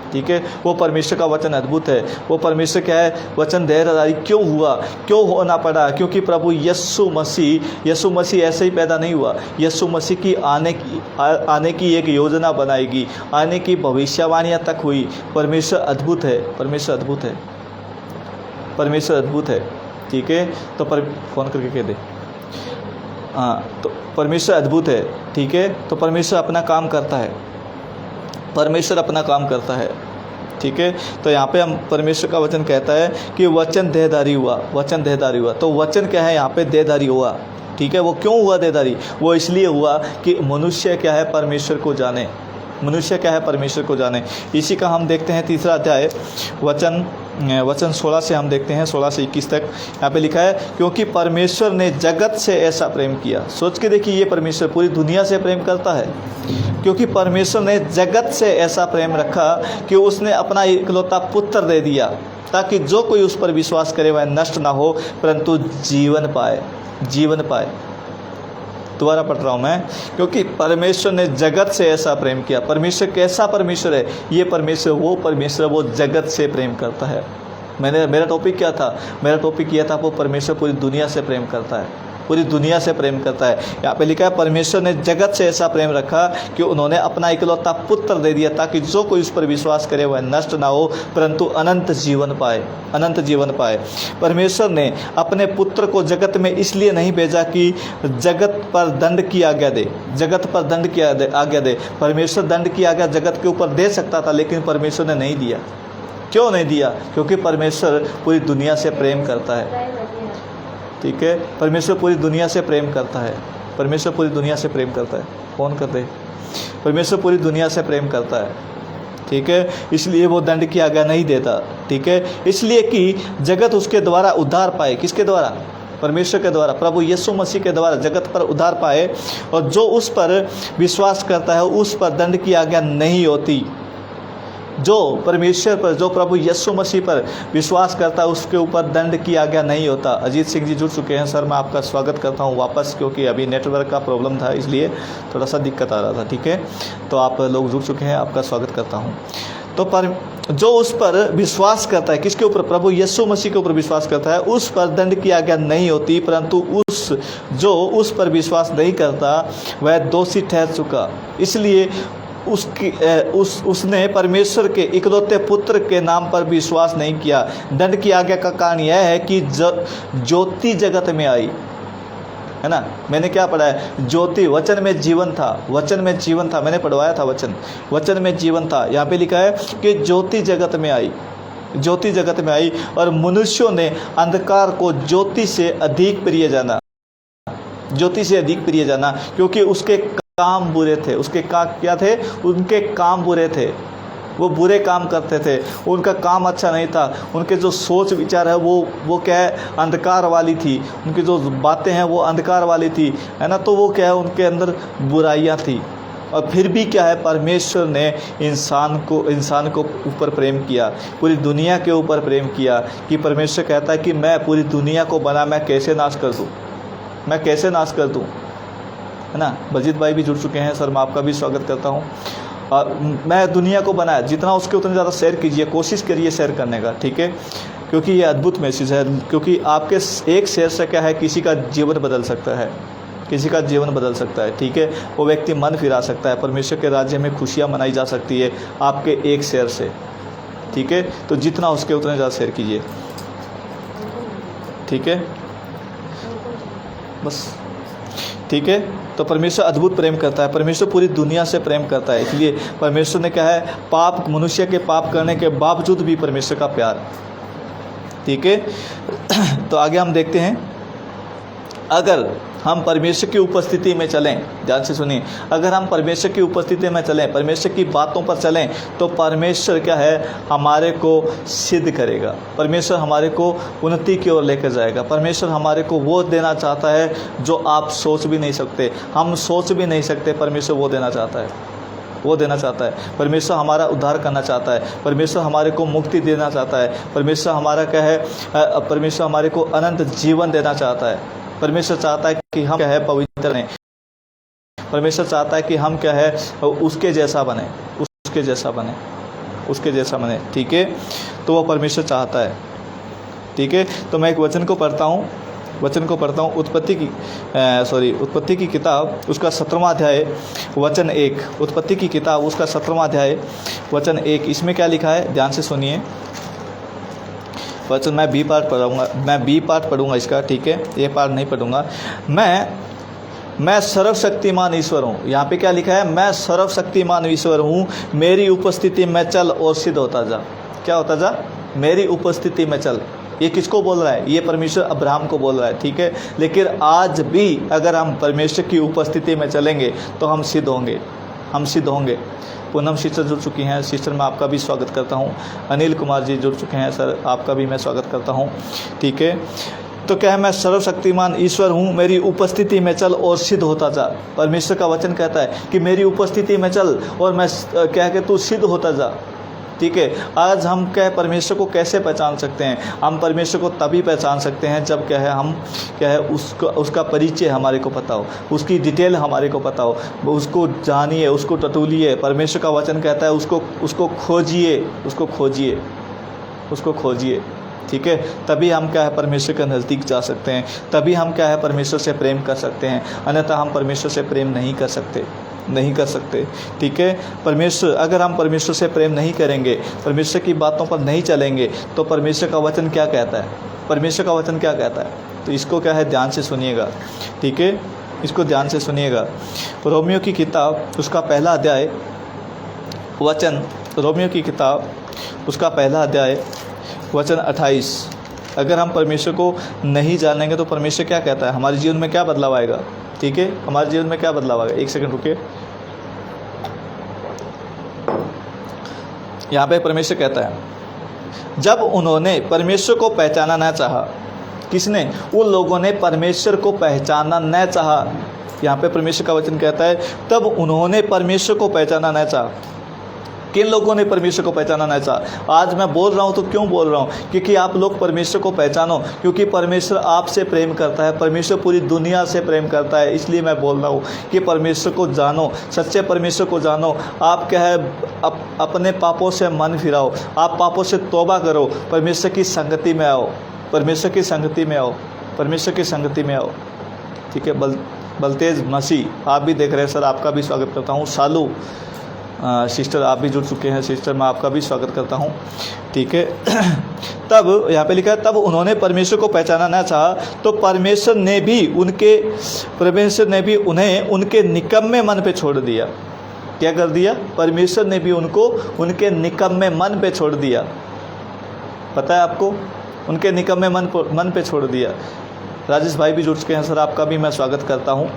S1: ठीक है। वो परमेश्वर का वचन अद्भुत है। वो परमेश्वर क्या है, वचन देहधारी क्यों हुआ, क्यों होना पड़ा, क्योंकि प्रभु यीशु मसीह ऐसे ही पैदा नहीं हुआ। यीशु मसीह की आने की एक योजना बनाएगी, आने की भविष्यवाणियाँ तक हुई। परमेश्वर अद्भुत है, परमेश्वर अद्भुत है, परमेश्वर अद्भुत है, ठीक है। तो फोन करके कह दे, हाँ, तो परमेश्वर अद्भुत है, ठीक है। तो परमेश्वर अपना काम करता है, परमेश्वर अपना काम करता है, ठीक है। तो यहाँ पे हम परमेश्वर का वचन कहता है कि वचन देहधारी हुआ, वचन देहधारी हुआ। तो वचन क्या है, यहाँ पे देहधारी हुआ, ठीक है। वो क्यों हुआ देहधारी, वो इसलिए हुआ कि मनुष्य क्या है, परमेश्वर को जाने, मनुष्य क्या है, परमेश्वर को जाने। इसी का हम देखते हैं तीसरा अध्याय वचन 16 से हम देखते हैं, 16 से 21 तक। यहाँ पे लिखा है, क्योंकि परमेश्वर ने जगत से ऐसा प्रेम किया। सोच के देखिए, ये परमेश्वर पूरी दुनिया से प्रेम करता है, क्योंकि परमेश्वर ने जगत से ऐसा प्रेम रखा कि उसने अपना इकलौता पुत्र दे दिया, ताकि जो कोई उस पर विश्वास करे वह नष्ट ना हो परंतु जीवन पाए, जीवन पाए। दोबारा पढ़ रहा हूँ मैं, क्योंकि परमेश्वर ने जगत से ऐसा प्रेम किया। परमेश्वर कैसा परमेश्वर है, ये परमेश्वर वो जगत से प्रेम करता है। मेरा टॉपिक क्या था, मेरा टॉपिक यह था, वो परमेश्वर पूरी दुनिया से प्रेम करता है, पूरी दुनिया से प्रेम करता है। यहाँ पे लिखा है, परमेश्वर ने जगत से ऐसा प्रेम रखा कि उन्होंने अपना इकलौता पुत्र दे दिया, ताकि जो कोई उस पर विश्वास करे वह नष्ट ना हो परंतु अनंत जीवन पाए, अनंत जीवन पाए। परमेश्वर ने अपने पुत्र को जगत में इसलिए नहीं भेजा कि जगत पर दंड की आज्ञा दे, जगत पर दंड की आज्ञा दे। परमेश्वर दंड की आज्ञा जगत के ऊपर दे सकता था, लेकिन परमेश्वर ने नहीं दिया। क्यों नहीं दिया, क्योंकि परमेश्वर पूरी दुनिया से प्रेम करता है, ठीक है। परमेश्वर पूरी दुनिया से प्रेम करता है, परमेश्वर पूरी दुनिया से प्रेम करता है। कौन करते, परमेश्वर पूरी दुनिया से प्रेम करता है, ठीक है। इसलिए वो दंड की आज्ञा नहीं देता, ठीक है। इसलिए कि जगत उसके द्वारा उद्धार पाए। किसके द्वारा, परमेश्वर के द्वारा, प्रभु यीशु मसीह के द्वारा जगत पर उद्धार पाए। और जो उस पर विश्वास करता है उस पर दंड की आज्ञा नहीं होती। जो परमेश्वर पर, जो प्रभु यीशु मसीह पर विश्वास करता है उसके ऊपर दंड की आज्ञा नहीं होता। अजीत सिंह जी जुड़ चुके हैं। सर, मैं आपका स्वागत करता हूं वापस, क्योंकि अभी नेटवर्क का प्रॉब्लम था इसलिए थोड़ा सा दिक्कत आ रहा था, ठीक है। तो आप लोग जुड़ चुके हैं, आपका स्वागत करता हूं। तो जो उस पर विश्वास करता है, किसके ऊपर, प्रभु यीशु मसीह के ऊपर विश्वास करता है, उस पर दंड की आज्ञा नहीं होती, परंतु जो उस पर विश्वास नहीं करता वह दोषी ठहर चुका। इसलिए उसने परमेश्वर के इकलौते पुत्र के नाम पर विश्वास नहीं किया। दंड की आज्ञा का कारण यह है कि ज्योति जगत में आई, है ना। मैंने क्या पढ़ा है, ज्योति, वचन में जीवन था, वचन में जीवन था, मैंने पढ़वाया था वचन में जीवन था। यहाँ पे लिखा है कि ज्योति जगत में आई, ज्योति जगत में आई और मनुष्यों ने अंधकार को ज्योति से अधिक प्रिय जाना, ज्योति से अधिक प्रिय जाना, क्योंकि उसके काम बुरे थे। उसके क्या थे, उनके काम बुरे थे, वो बुरे काम करते थे, उनका काम अच्छा नहीं था। उनके जो सोच विचार है वो क्या है, अंधकार वाली थी। उनकी जो बातें हैं वो अंधकार वाली थी, है ना। तो वो क्या है, उनके अंदर बुराइयां थी। और फिर भी क्या है, परमेश्वर ने इंसान को ऊपर प्रेम किया, पूरी दुनिया के ऊपर प्रेम किया। कि परमेश्वर कहता है कि मैं पूरी दुनिया को बना, मैं कैसे नाश कर दूँ, मैं कैसे नाश कर दूँ, है ना। बलजीत भाई भी जुड़ चुके हैं। सर, मैं आपका भी स्वागत करता हूँ। मैं दुनिया को बनाया, जितना उसके उतने ज़्यादा शेयर कीजिए, कोशिश करिए शेयर करने का, ठीक है। क्योंकि ये अद्भुत मैसेज है, क्योंकि आपके एक शेयर से क्या है, किसी का जीवन बदल सकता है, किसी का जीवन बदल सकता है, ठीक है। वो व्यक्ति मन फिरा सकता है, परमेश्वर के राज्य में खुशियाँ मनाई जा सकती है आपके एक शेयर से, ठीक है। तो जितना उसके उतने ज़्यादा शेयर कीजिए, ठीक है, बस, ठीक है। तो परमेश्वर अद्भुत प्रेम करता है, परमेश्वर पूरी दुनिया से प्रेम करता है। इसलिए परमेश्वर ने कहा है, पाप, मनुष्य के पाप करने के बावजूद भी परमेश्वर का प्यार, ठीक है। तो आगे हम देखते हैं, अगर हम परमेश्वर की उपस्थिति में चलें, ध्यान से सुनिए, अगर हम परमेश्वर की उपस्थिति में चलें, परमेश्वर की बातों पर चलें, तो परमेश्वर क्या है, हमारे को सिद्ध करेगा। परमेश्वर हमारे को उन्नति की ओर लेकर जाएगा। परमेश्वर हमारे को वो देना चाहता है जो आप सोच भी नहीं सकते, हम सोच भी नहीं सकते। परमेश्वर वो देना चाहता है, वो देना चाहता है। परमेश्वर हमारा उद्धार करना चाहता है, परमेश्वर हमारे को मुक्ति देना चाहता है, परमेश्वर हमारा क्या है, परमेश्वर हमारे को अनंत जीवन देना चाहता है। परमेश्वर चाहता है कि हम क्या है, पवित्र रहें। परमेश्वर चाहता है कि हम क्या है, उसके जैसा बने, उसके जैसा बने, उसके जैसा बने, ठीक है। तो वो परमेश्वर चाहता है, ठीक है। तो मैं एक वचन को पढ़ता हूँ उत्पत्ति की किताब उसका 17वां अध्याय वचन 1, उत्पत्ति की किताब उसका 17वां अध्याय वचन 1। इसमें क्या लिखा है, ध्यान से सुनिए वचन। मैं बी पार्ट पढ़ूंगा इसका, ठीक है, ये पार्ट नहीं पढ़ूंगा। मैं सर्वशक्तिमान ईश्वर हूँ। यहाँ पे क्या लिखा है, मैं सर्वशक्तिमान ईश्वर हूँ, मेरी उपस्थिति में चल और सिद्ध होता जा। क्या होता जा, मेरी उपस्थिति में चल। ये किसको बोल रहा है, ये परमेश्वर अब्राहम को बोल रहा है, ठीक है। लेकिन आज भी अगर हम परमेश्वर की उपस्थिति में चलेंगे तो हम सिद्ध होंगे। पूनम सिस्टर जुड़ चुकी हैं, सिस्टर मैं आपका भी स्वागत करता हूँ। अनिल कुमार जी जुड़ चुके हैं, सर आपका भी मैं स्वागत करता हूँ, ठीक है। तो क्या है, मैं सर्वशक्तिमान ईश्वर हूँ, मेरी उपस्थिति में चल और सिद्ध होता जा। परमेश्वर का वचन कहता है कि मेरी उपस्थिति में चल और मैं क्या है, तू सिद्ध होता जा, ठीक है। आज हम परमेश्वर को कैसे पहचान सकते हैं, हम परमेश्वर को तभी पहचान सकते हैं जब हम उसका परिचय हमारे को पता हो, उसकी डिटेल हमारे को पता हो, उसको जानिए, उसको टटोलिए। परमेश्वर का वचन कहता है उसको खोजिए, ठीक है। तभी हम परमेश्वर के नज़दीक जा सकते हैं, तभी हम परमेश्वर से प्रेम कर सकते हैं, अन्यथा हम परमेश्वर से प्रेम नहीं कर सकते, ठीक है। अगर हम परमेश्वर से प्रेम नहीं करेंगे, परमेश्वर की बातों पर नहीं चलेंगे, तो परमेश्वर का वचन क्या कहता है, तो इसको ध्यान से सुनिएगा, ठीक है, इसको ध्यान से सुनिएगा। रोमियो की किताब उसका पहला अध्याय वचन 28। अगर हम परमेश्वर को नहीं जानेंगे तो परमेश्वर क्या कहता है, हमारे जीवन में क्या बदलाव आएगा, ठीक है, हमारे जीवन में क्या बदलाव आएगा। एक सेकंड रुकिए। यहाँ पे परमेश्वर कहता है, जब उन्होंने परमेश्वर को पहचाना न चाहा, किसने, उन लोगों ने परमेश्वर को पहचाना न चाहा। यहाँ पे परमेश्वर का वचन कहता है तब उन्होंने परमेश्वर को पहचाना न चाहा। किन लोगों ने परमेश्वर को पहचाना नहीं चाहा। आज मैं बोल रहा हूँ तो क्यों बोल रहा हूँ, क्योंकि आप लोग परमेश्वर को पहचानो, क्योंकि परमेश्वर आपसे प्रेम करता है, परमेश्वर पूरी दुनिया से प्रेम करता है। इसलिए मैं बोल रहा हूँ कि परमेश्वर को जानो, सच्चे परमेश्वर को जानो। आप अपने पापों से मन फिराओ, आप पापों से तौबा करो, परमेश्वर की संगति में आओ, ठीक है। बलतेज मसीह आप भी देख रहे हैं, सर आपका भी स्वागत करता हूँ। सालू सिस्टर आप भी जुड़ चुके हैं, सिस्टर मैं आपका भी स्वागत करता हूं, ठीक है। तब यहाँ पे लिखा है, तब उन्होंने परमेश्वर को पहचाना न चाहा तो परमेश्वर ने भी उन्हें उनके निकम्मे मन पे छोड़ दिया। क्या कर दिया, परमेश्वर ने भी उनको उनके निकम्मे मन पे छोड़ दिया। पता है आपको, उनके निकम्मे मन पे छोड़ दिया। राजेश भाई भी जुड़ चुके हैं, सर आपका भी मैं स्वागत करता हूँ,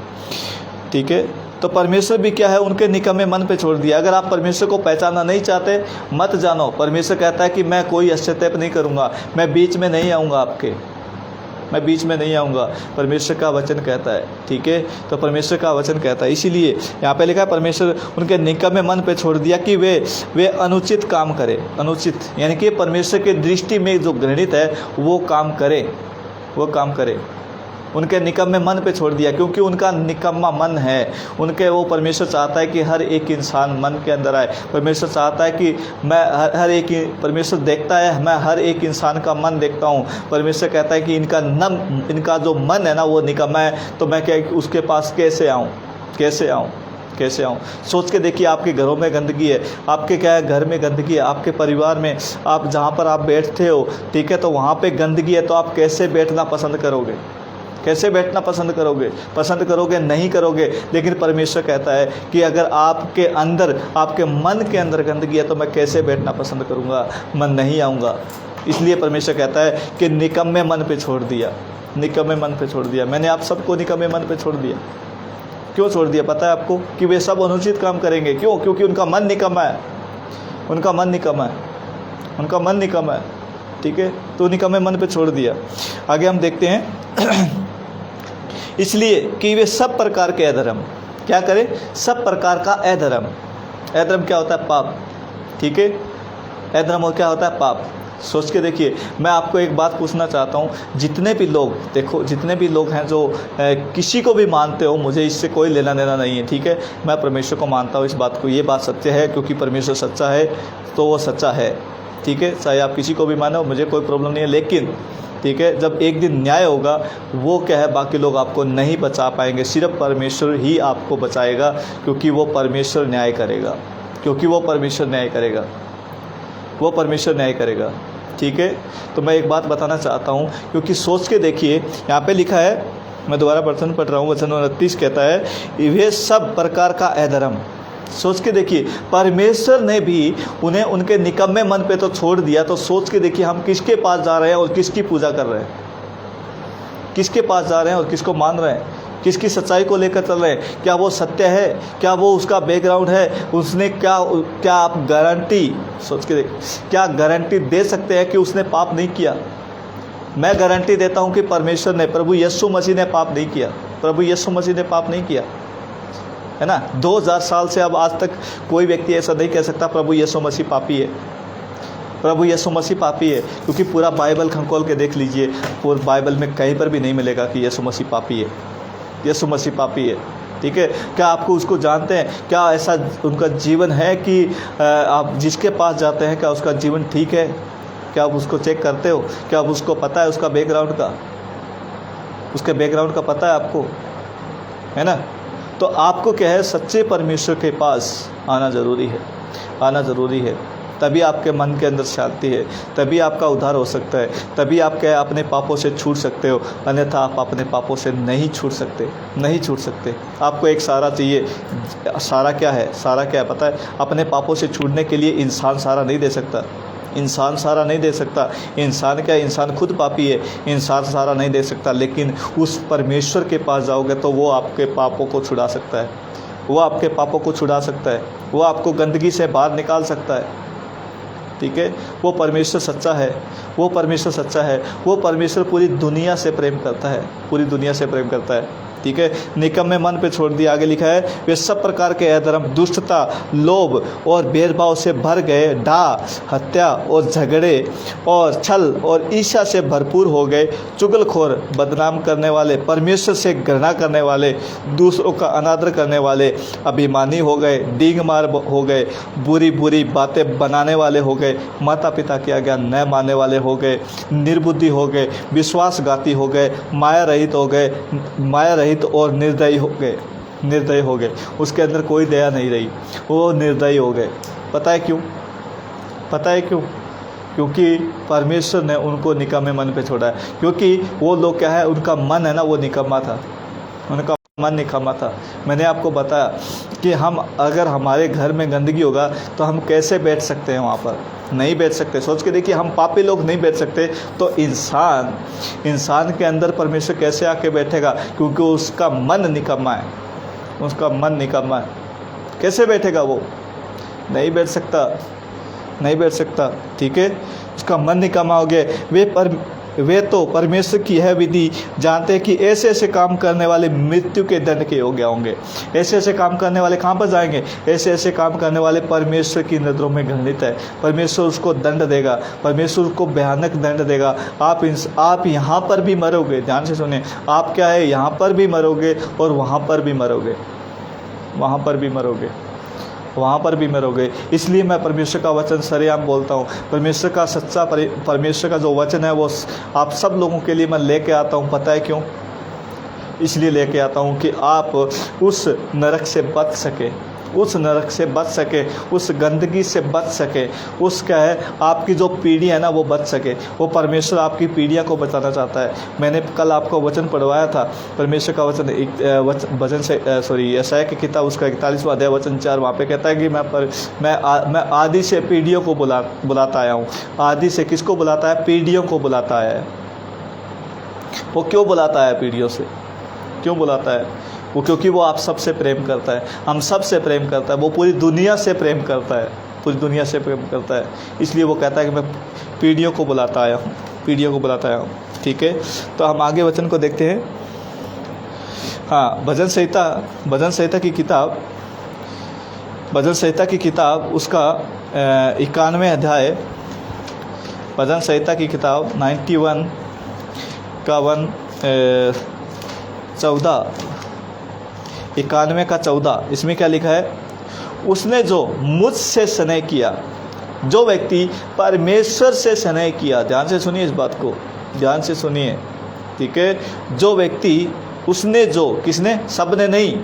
S1: ठीक है। तो परमेश्वर भी क्या है, उनके निकम्मे मन पे छोड़ दिया। अगर आप परमेश्वर को पहचानना नहीं चाहते, मत जानो। परमेश्वर कहता है कि मैं कोई हस्तक्षेप नहीं करूँगा, मैं बीच में नहीं आऊँगा, परमेश्वर का वचन कहता है, ठीक है। तो परमेश्वर का वचन कहता है, इसीलिए यहाँ पे लिखा है परमेश्वर उनके निकम्मे मन पे छोड़ दिया कि वे अनुचित काम करें। अनुचित यानी कि परमेश्वर की दृष्टि में जो घृणित है वो काम करे। उनके निकम्मे मन पे छोड़ दिया, क्योंकि उनका निकम्मा मन है। वो परमेश्वर चाहता है कि हर एक इंसान मन के अंदर आए। परमेश्वर चाहता है कि परमेश्वर देखता है, मैं हर एक इंसान का मन देखता हूँ। परमेश्वर कहता है कि इनका जो मन है ना वो निकम्मा है, तो मैं उसके पास कैसे आऊँ। सोच के देखिए, आपके घरों में गंदगी है, आपके घर में गंदगी है, आपके परिवार में, आप जहाँ पर आप बैठते हो, ठीक है, तो वहाँ पे गंदगी है, तो आप कैसे बैठना पसंद करोगे? पसंद करोगे? नहीं करोगे। लेकिन परमेश्वर कहता है कि अगर आपके मन के अंदर गंदगी है तो मैं कैसे बैठना पसंद करूँगा, मैं नहीं आऊँगा। इसलिए परमेश्वर कहता है कि निकम्मे मन पे छोड़ दिया। मैंने आप सबको निकम्मे मन पे छोड़ दिया। क्यों छोड़ दिया पता है आपको? कि वे सब अनुचित काम करेंगे। क्यों? क्योंकि उनका मन निकम्मा है, ठीक है। तो निकम्मे मन पे छोड़ दिया। आगे हम देखते हैं इसलिए कि वे सब प्रकार के अधर्म क्या करें? सब प्रकार का अधर्म क्या होता है? पाप, ठीक है। अधर्म और क्या होता है? पाप। सोच के देखिए। मैं आपको एक बात पूछना चाहता हूँ, जितने भी लोग देखो, जितने भी लोग हैं जो किसी को भी मानते हो, मुझे इससे कोई लेना देना नहीं है, ठीक है। मैं परमेश्वर को मानता हूँ, इस बात को, ये बात सत्य है, क्योंकि परमेश्वर सच्चा है तो वो सच्चा है, ठीक है। चाहे आप किसी को भी मानो, मुझे कोई प्रॉब्लम नहीं है। लेकिन ठीक है, जब एक दिन न्याय होगा, वो क्या है, बाकी लोग आपको नहीं बचा पाएंगे, सिर्फ परमेश्वर ही आपको बचाएगा, क्योंकि वो परमेश्वर न्याय करेगा, क्योंकि वो परमेश्वर न्याय करेगा, वो परमेश्वर न्याय करेगा, ठीक है। तो मैं एक बात बताना चाहता हूँ, क्योंकि सोच के देखिए, यहाँ पे लिखा है, मैं दोबारा वचन पढ़ रहा हूँ, वचन 29 कहता है, वे सब प्रकार का अधर्म। सोच के देखिए, परमेश्वर ने भी उन्हें उनके निकम्मे मन पे तो छोड़ दिया, तो सोच के देखिए हम किसके पास जा रहे हैं और किसकी पूजा कर रहे हैं, किसके पास जा रहे हैं और किसको मान रहे हैं, किसकी सच्चाई को लेकर चल रहे हैं। क्या वो सत्य है, क्या वो उसका बैकग्राउंड है, उसने क्या आप गारंटी, सोच के देख, क्या गारंटी दे सकते हैं कि उसने पाप नहीं किया। मैं गारंटी देता हूं कि परमेश्वर ने, प्रभु यीशु मसीह ने पाप नहीं किया, प्रभु यीशु मसीह ने पाप नहीं किया, है ना। 2000 साल से अब आज तक कोई व्यक्ति ऐसा नहीं कह सकता प्रभु यीशु मसीह पापी है, प्रभु यीशु मसीह पापी है, क्योंकि पूरा बाइबल खंगोल के देख लीजिए, पूरे बाइबल में कहीं पर भी नहीं मिलेगा कि यीशु मसीह पापी है, यीशु मसीह पापी है, ठीक है। क्या आपको उसको जानते हैं, क्या ऐसा उनका जीवन है कि आप जिसके पास जाते हैं क्या उसका जीवन ठीक है, क्या आप उसको चेक करते हो, क्या आप उसको पता है उसका बैकग्राउंड का, उसके बैकग्राउंड का पता है आपको, है ना। तो आपको क्या है, सच्चे परमेश्वर के पास आना ज़रूरी है, आना ज़रूरी है, तभी आपके मन के अंदर शांति है, तभी आपका उद्धार हो सकता है, तभी आप क्या है, अपने पापों से छूट सकते हो, अन्यथा आप अपने पापों से नहीं छूट सकते, नहीं छूट सकते। आपको एक सहारा चाहिए। सहारा क्या है, सहारा क्या है पता है, अपने पापों से छूटने के लिए इंसान सहारा नहीं दे सकता, इंसान सहारा नहीं दे सकता। इंसान क्या, इंसान खुद पापी है, इंसान सहारा नहीं दे सकता। लेकिन उस परमेश्वर के पास जाओगे तो वो आपके पापों को छुड़ा सकता है, वो आपके पापों को छुड़ा सकता है, वो आपको गंदगी से बाहर निकाल सकता है, ठीक है। वो परमेश्वर सच्चा है, वो परमेश्वर सच्चा है, वो परमेश्वर पूरी दुनिया से प्रेम करता है, पूरी दुनिया से प्रेम करता है, ठीक है। निकम्मे मन पे छोड़ दिया। आगे लिखा है, वे सब प्रकार के अधर्म, दुष्टता, लोभ और भेदभाव से भर गए, डाह, हत्या और झगड़े और छल और ईर्ष्या से भरपूर हो गए, चुगलखोर, बदनाम करने वाले, परमेश्वर से घृणा करने वाले, दूसरों का अनादर करने वाले, अभिमानी हो गए, डींग मार हो गए, बुरी बुरी बातें बनाने वाले हो गए, माता पिता की आज्ञा न मानने वाले हो गए, निर्बुद्धि हो गए, विश्वासघाती हो गए, माया रहित हो गए, माया रहित और निर्दयी हो गए, निर्दयी हो गए। उसके अंदर कोई दया नहीं रही, वो निर्दयी हो गए। पता है क्यों, पता है क्यों? क्योंकि परमेश्वर ने उनको निकम्मे मन पे छोड़ा है। क्योंकि वो लोग क्या है, उनका मन है ना, वो निकम्मा था, उनका मन निकम्मा था। मैंने आपको बताया कि हम अगर हमारे घर में गंदगी होगा तो हम कैसे बैठ सकते हैं वहाँ पर, नहीं बैठ सकते। सोच के देखिए, हम पापी लोग नहीं बैठ सकते, तो इंसान के अंदर परमेश्वर कैसे आके बैठेगा? क्योंकि उसका मन निकम्मा है, उसका मन निकम्मा है। कैसे बैठेगा वो? नहीं बैठ सकता, नहीं बैठ सकता, ठीक है। उसका मन निकम्मा हो गया। वे तो परमेश्वर की यह विधि जानते हैं कि ऐसे ऐसे काम करने वाले मृत्यु के दंड के योग्य होंगे। ऐसे ऐसे काम करने वाले कहाँ पर जाएंगे? ऐसे ऐसे काम करने वाले परमेश्वर की नज़रों में घृणित है। परमेश्वर उसको दंड देगा, परमेश्वर उसको भयानक दंड देगा। आप यहाँ पर भी मरोगे, ध्यान से सुनिए, आप क्या है, यहाँ पर भी मरोगे और वहाँ पर भी मरोगे, वहाँ पर भी मरोगे, वहाँ पर भी मरोगे। इसलिए मैं परमेश्वर का वचन सरेआम बोलता हूँ। परमेश्वर का सच्चा परमेश्वर का जो वचन है वो आप सब लोगों के लिए मैं लेके आता हूँ। पता है क्यों? इसलिए लेके आता हूँ कि आप उस नरक से बच सके, उस नरक से बच सके, उस गंदगी से बच सके, उस क्या है, आपकी जो पीढ़ी है ना वो बच सके। वो परमेश्वर आपकी पीढ़ियों को बचाना चाहता है। मैंने कल आपको वचन पढ़वाया था, परमेश्वर का वचन से यशायाह की किताब उसका 41वां अध्याय वचन 4, वहाँ पे कहता है कि मैं आदि से पीढ़ियों को बुलाता आया हूँ। आदि से किसको बुलाता है? पीढ़ियों को बुलाता आया है। वो क्यों बुलाता है? पीढ़ियों से क्यों बुलाता है? वो क्योंकि वो आप सबसे प्रेम करता है, हम सब से प्रेम करता है, वो पूरी दुनिया से प्रेम करता है, पूरी दुनिया से प्रेम करता है। इसलिए वो कहता है कि मैं पीढ़ियों को बुलाता आया हूँ, पीढ़ियों को बुलाता आया हूँ, ठीक है। तो हम आगे वचन को देखते हैं। हाँ, भजन संहिता की किताब उसका 91 अध्याय भजन संहिता की किताब 91 का 91 का 14, इसमें क्या लिखा है? उसने जो मुझसे स्नेह किया, जो व्यक्ति परमेश्वर से स्नेह किया, ध्यान से सुनिए इस बात को, ध्यान से सुनिए, ठीक है। जो व्यक्ति, उसने जो, किसने? सबने नहीं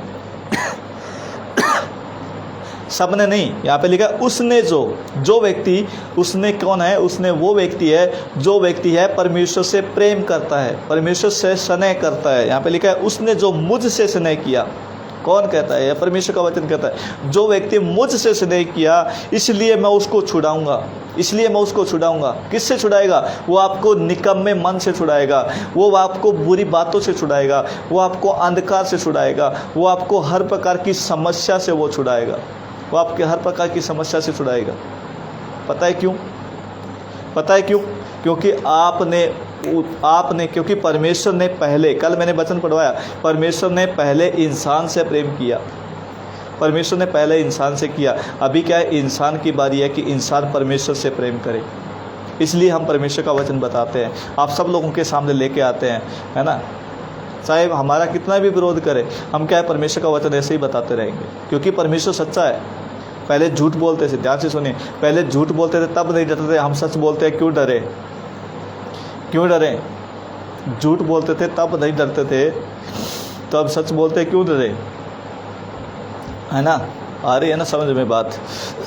S1: सबने नहीं, यहाँ पे लिखा उसने जो व्यक्ति, उसने कौन है? उसने वो व्यक्ति है जो व्यक्ति है परमेश्वर से प्रेम करता है, परमेश्वर से स्नेह करता है। यहाँ पे लिखा है उसने जो मुझसे स्नेह किया। कौन कहता है? परमेश्वर का वचन कहता है जो व्यक्ति मुझसे स्नेह किया, इसलिए मैं उसको छुड़ाऊंगा, इसलिए मैं उसको छुड़ाऊंगा। किससे छुड़ाएगा? वो आपको निकम्मे मन से छुड़ाएगा, वो आपको बुरी बातों से छुड़ाएगा, वो आपको अंधकार से छुड़ाएगा, वो आपको हर प्रकार की समस्या से वो छुड़ाएगा, वो आपके हर प्रकार की समस्या से छुड़ाएगा। पता है क्यों? पता है क्यों? क्योंकि क्योंकि परमेश्वर ने पहले, कल मैंने वचन पढ़वाया, परमेश्वर ने पहले इंसान से प्रेम किया, परमेश्वर ने पहले इंसान से किया। अभी क्या है? इंसान की बारी है कि इंसान परमेश्वर से प्रेम करे। इसलिए हम परमेश्वर का वचन बताते हैं, आप सब लोगों के सामने लेके आते हैं, है ना। चाहे हमारा कितना भी विरोध करे, हम क्या है? परमेश्वर का वचन ऐसे ही बताते रहेंगे, क्योंकि परमेश्वर सच्चा है। पहले झूठ बोलते थे, ध्यान से सुनिए, पहले झूठ बोलते थे तब नहीं डरते थे, हम सच बोलते हैं क्यों डरे? क्यों डरे? झूठ बोलते थे तब नहीं डरते थे, तो अब सच बोलते हैं क्यों डरे? है ना, आ रही है ना समझ में बात?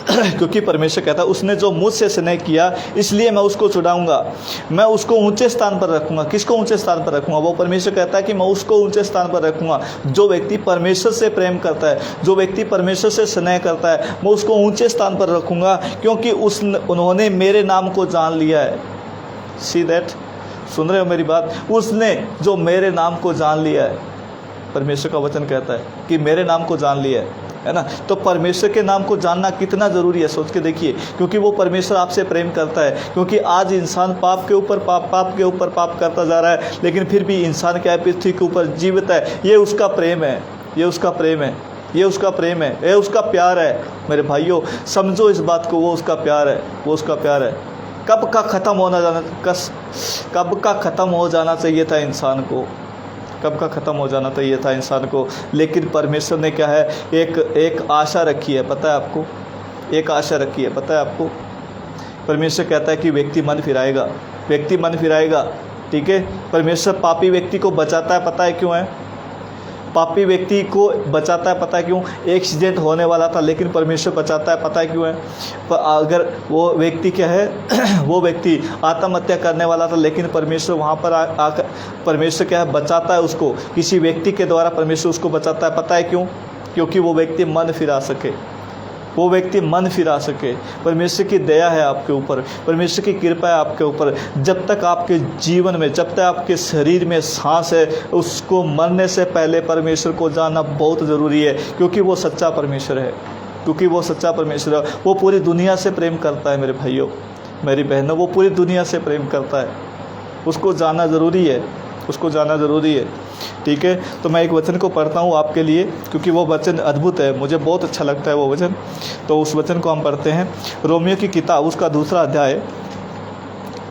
S1: क्योंकि परमेश्वर कहता है उसने जो मुझसे स्नेह किया, इसलिए मैं उसको छुड़ाऊंगा, मैं उसको ऊंचे स्थान पर रखूंगा। किसको ऊंचे स्थान पर रखूंगा? वो परमेश्वर कहता है कि मैं उसको ऊंचे स्थान पर रखूंगा। जो व्यक्ति परमेश्वर से प्रेम करता है, जो व्यक्ति परमेश्वर से स्नेह करता है, मैं उसको ऊंचे स्थान पर रखूंगा, क्योंकि उन्होंने मेरे नाम को जान लिया है। सी दैट, सुन रहे हो मेरी बात? उसने जो मेरे नाम को जान लिया है, परमेश्वर का वचन कहता है कि मेरे नाम को जान लिया है ना। तो परमेश्वर के नाम को जानना कितना ज़रूरी है, सोच के देखिए। क्योंकि वो परमेश्वर आपसे प्रेम करता है, क्योंकि आज इंसान पाप के ऊपर पाप करता जा रहा है, लेकिन फिर भी इंसान क्या है? पृथ्वी के ऊपर जीवित है। ये उसका प्रेम है, ये उसका प्रेम है, ये उसका प्रेम है, ये उसका प्यार है। मेरे भाइयों, समझो इस बात को, वो उसका प्यार है, वो उसका प्यार है। कब का ख़त्म हो जाना चाहिए था इंसान को, कब का ख़त्म हो जाना चाहिए था इंसान को। लेकिन परमेश्वर ने क्या है? एक आशा रखी है, पता है आपको? एक आशा रखी है, पता है आपको? परमेश्वर कहता है कि व्यक्ति मन फिराएगा, व्यक्ति मन फिराएगा, ठीक है। परमेश्वर पापी व्यक्ति को बचाता है, पता है क्यों है? पापी व्यक्ति को बचाता है, पता है क्यों? एक्सीडेंट होने वाला था लेकिन परमेश्वर बचाता है, पता है क्यों है? पर अगर वो व्यक्ति क्या है वो व्यक्ति आत्महत्या करने वाला था, लेकिन परमेश्वर वहाँ पर आकर परमेश्वर क्या है? बचाता है उसको, किसी व्यक्ति के द्वारा परमेश्वर उसको बचाता है। पता है क्यों? क्योंकि वो व्यक्ति मन फिरा सके, वो व्यक्ति मन फिरा सके। परमेश्वर की दया है आपके ऊपर, परमेश्वर की कृपा है आपके ऊपर। जब तक आपके जीवन में, जब तक आपके शरीर में सांस है, उसको मरने से पहले परमेश्वर को जानना बहुत ज़रूरी है, क्योंकि वो सच्चा परमेश्वर है, क्योंकि वो सच्चा परमेश्वर है। वो पूरी दुनिया से प्रेम करता है मेरे भाइयों, मेरी बहनों, वो पूरी दुनिया से प्रेम करता है। उसको जानना ज़रूरी है, उसको जानना ज़रूरी है, ठीक है। तो मैं एक वचन को पढ़ता हूँ आपके लिए, क्योंकि वो वचन अद्भुत है, मुझे बहुत अच्छा लगता है वो वचन। तो उस वचन को हम पढ़ते हैं। रोमियो की किताब उसका दूसरा अध्याय,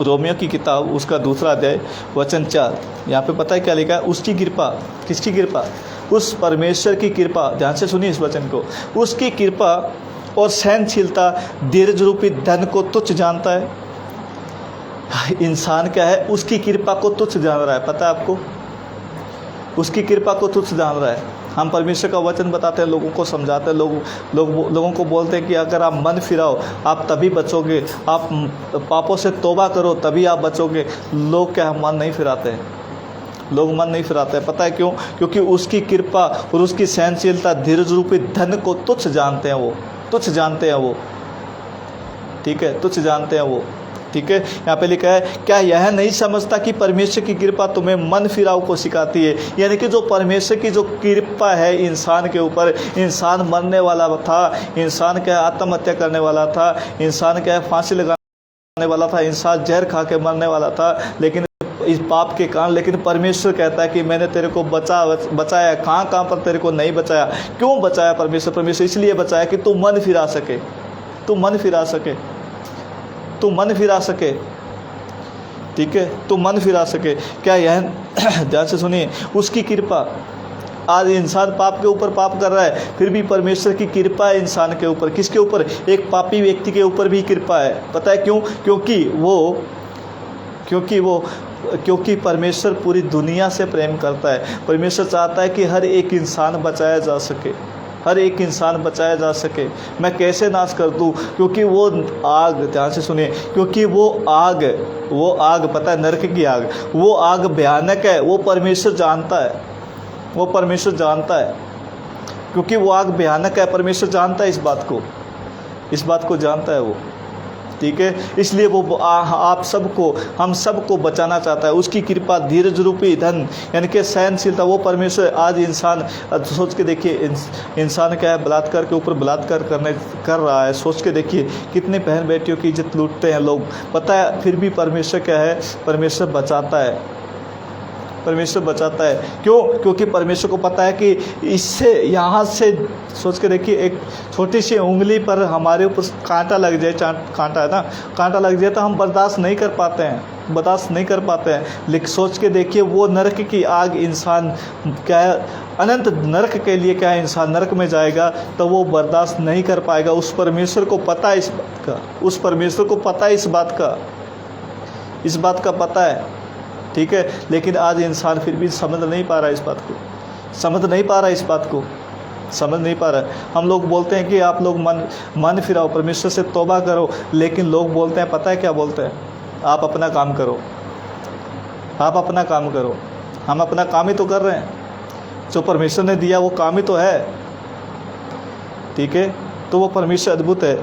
S1: रोमियो की किताब उसका दूसरा अध्याय वचन 4। यहाँ पे पता है क्या लिखा है? उसकी कृपा, किसकी कृपा? उस परमेश्वर की कृपा। ध्यान से सुनिए इस वचन को। उसकी कृपा और सहनशीलता धीरज रूपी धन को तुच्छ जानता है। इंसान क्या है? उसकी कृपा को तुच्छ जान रहा है, पता है आपको? उसकी कृपा को तुच्छ जान रहा है। हम परमेश्वर का वचन बताते हैं, लोगों को समझाते हैं, लोगों को बोलते हैं कि अगर आप मन फिराओ आप तभी बचोगे, आप पापों से तौबा करो तभी आप बचोगे। लोग क्या मन नहीं फिराते हैं, लोग मन नहीं फिराते हैं। पता है क्यों? क्योंकि उसकी कृपा और उसकी सहनशीलता धीरज रूपी धन को तुच्छ जानते हैं, वो तुच्छ जानते हैं वो, ठीक है, तुच्छ जानते हैं वो, ठीक है। यहाँ पे लिखा है, क्या यह नहीं समझता कि परमेश्वर की कृपा तुम्हें मन फिराव को सिखाती है? यानी कि जो परमेश्वर की जो कृपा है इंसान के ऊपर, इंसान मरने वाला था, इंसान क्या आत्महत्या करने वाला था, इंसान क्या फांसी लगाने वाला था, इंसान जहर खा के मरने वाला था, लेकिन इस पाप के कारण, लेकिन परमेश्वर कहता है कि मैंने तेरे को बचाया। कहाँ पर तेरे को नहीं बचाया? क्यों बचाया परमेश्वर? इसलिए बचाया कि तू मन फिरा सके, तू मन फिरा सके, तू मन फिरा सके, ठीक है, तो मन फिरा सके। क्या यह ध्यान से सुनिए, उसकी कृपा। आज इंसान पाप के ऊपर पाप कर रहा है, फिर भी परमेश्वर की कृपा है इंसान के ऊपर। किसके ऊपर? एक पापी व्यक्ति के ऊपर भी कृपा है। पता है क्यों? क्योंकि परमेश्वर पूरी दुनिया से प्रेम करता है। परमेश्वर चाहता है कि हर एक इंसान बचाया जा सके, हर एक इंसान बचाया जा सके। मैं कैसे नाश कर दूँ? क्योंकि वो आग, ध्यान से सुनिए, क्योंकि वो आग पता है, नरक की आग, वो आग भयानक है। वो परमेश्वर जानता है, वो परमेश्वर जानता है, क्योंकि वो आग भयानक है। परमेश्वर जानता है इस बात को जानता है वो, ठीक है। इसलिए वो आप सबको, हम सबको बचाना चाहता है। उसकी कृपा, धीरज रूपी धन, यानी कि सहनशीलता, वो परमेश्वर। आज इंसान, सोच के देखिए, इंसान क्या है, बलात्कार के ऊपर बलात्कार कर रहा है। सोच के देखिए कितने बहन बेटियों की इज्जत लूटते हैं लोग, पता है। फिर भी परमेश्वर क्या है, परमेश्वर बचाता है, परमेश्वर बचाता है। क्यों? क्योंकि परमेश्वर को पता है कि इससे, यहाँ से सोच के देखिए, एक छोटी सी उंगली पर हमारे ऊपर कांटा लग जाए, कांटा है ना, कांटा लग जाए तो हम बर्दाश्त नहीं कर पाते हैं। लेकिन सोच के देखिए, वो नरक की आग, इंसान क्या है, अनंत नरक के लिए क्या है, इंसान नरक में जाएगा तो वो बर्दाश्त नहीं कर पाएगा। उस परमेश्वर को पता है इस बात का, उस परमेश्वर को पता है इस बात का पता है, ठीक है। लेकिन आज इंसान फिर भी समझ नहीं पा रहा है। हम लोग बोलते हैं कि आप लोग मन फिराओ, परमेश्वर से तौबा करो, लेकिन लोग बोलते हैं, पता है क्या बोलते हैं? आप अपना काम करो। हम अपना काम ही तो कर रहे हैं, जो परमेश्वर ने दिया वो काम ही तो है, ठीक है। तो वो परमेश्वर अद्भुत है।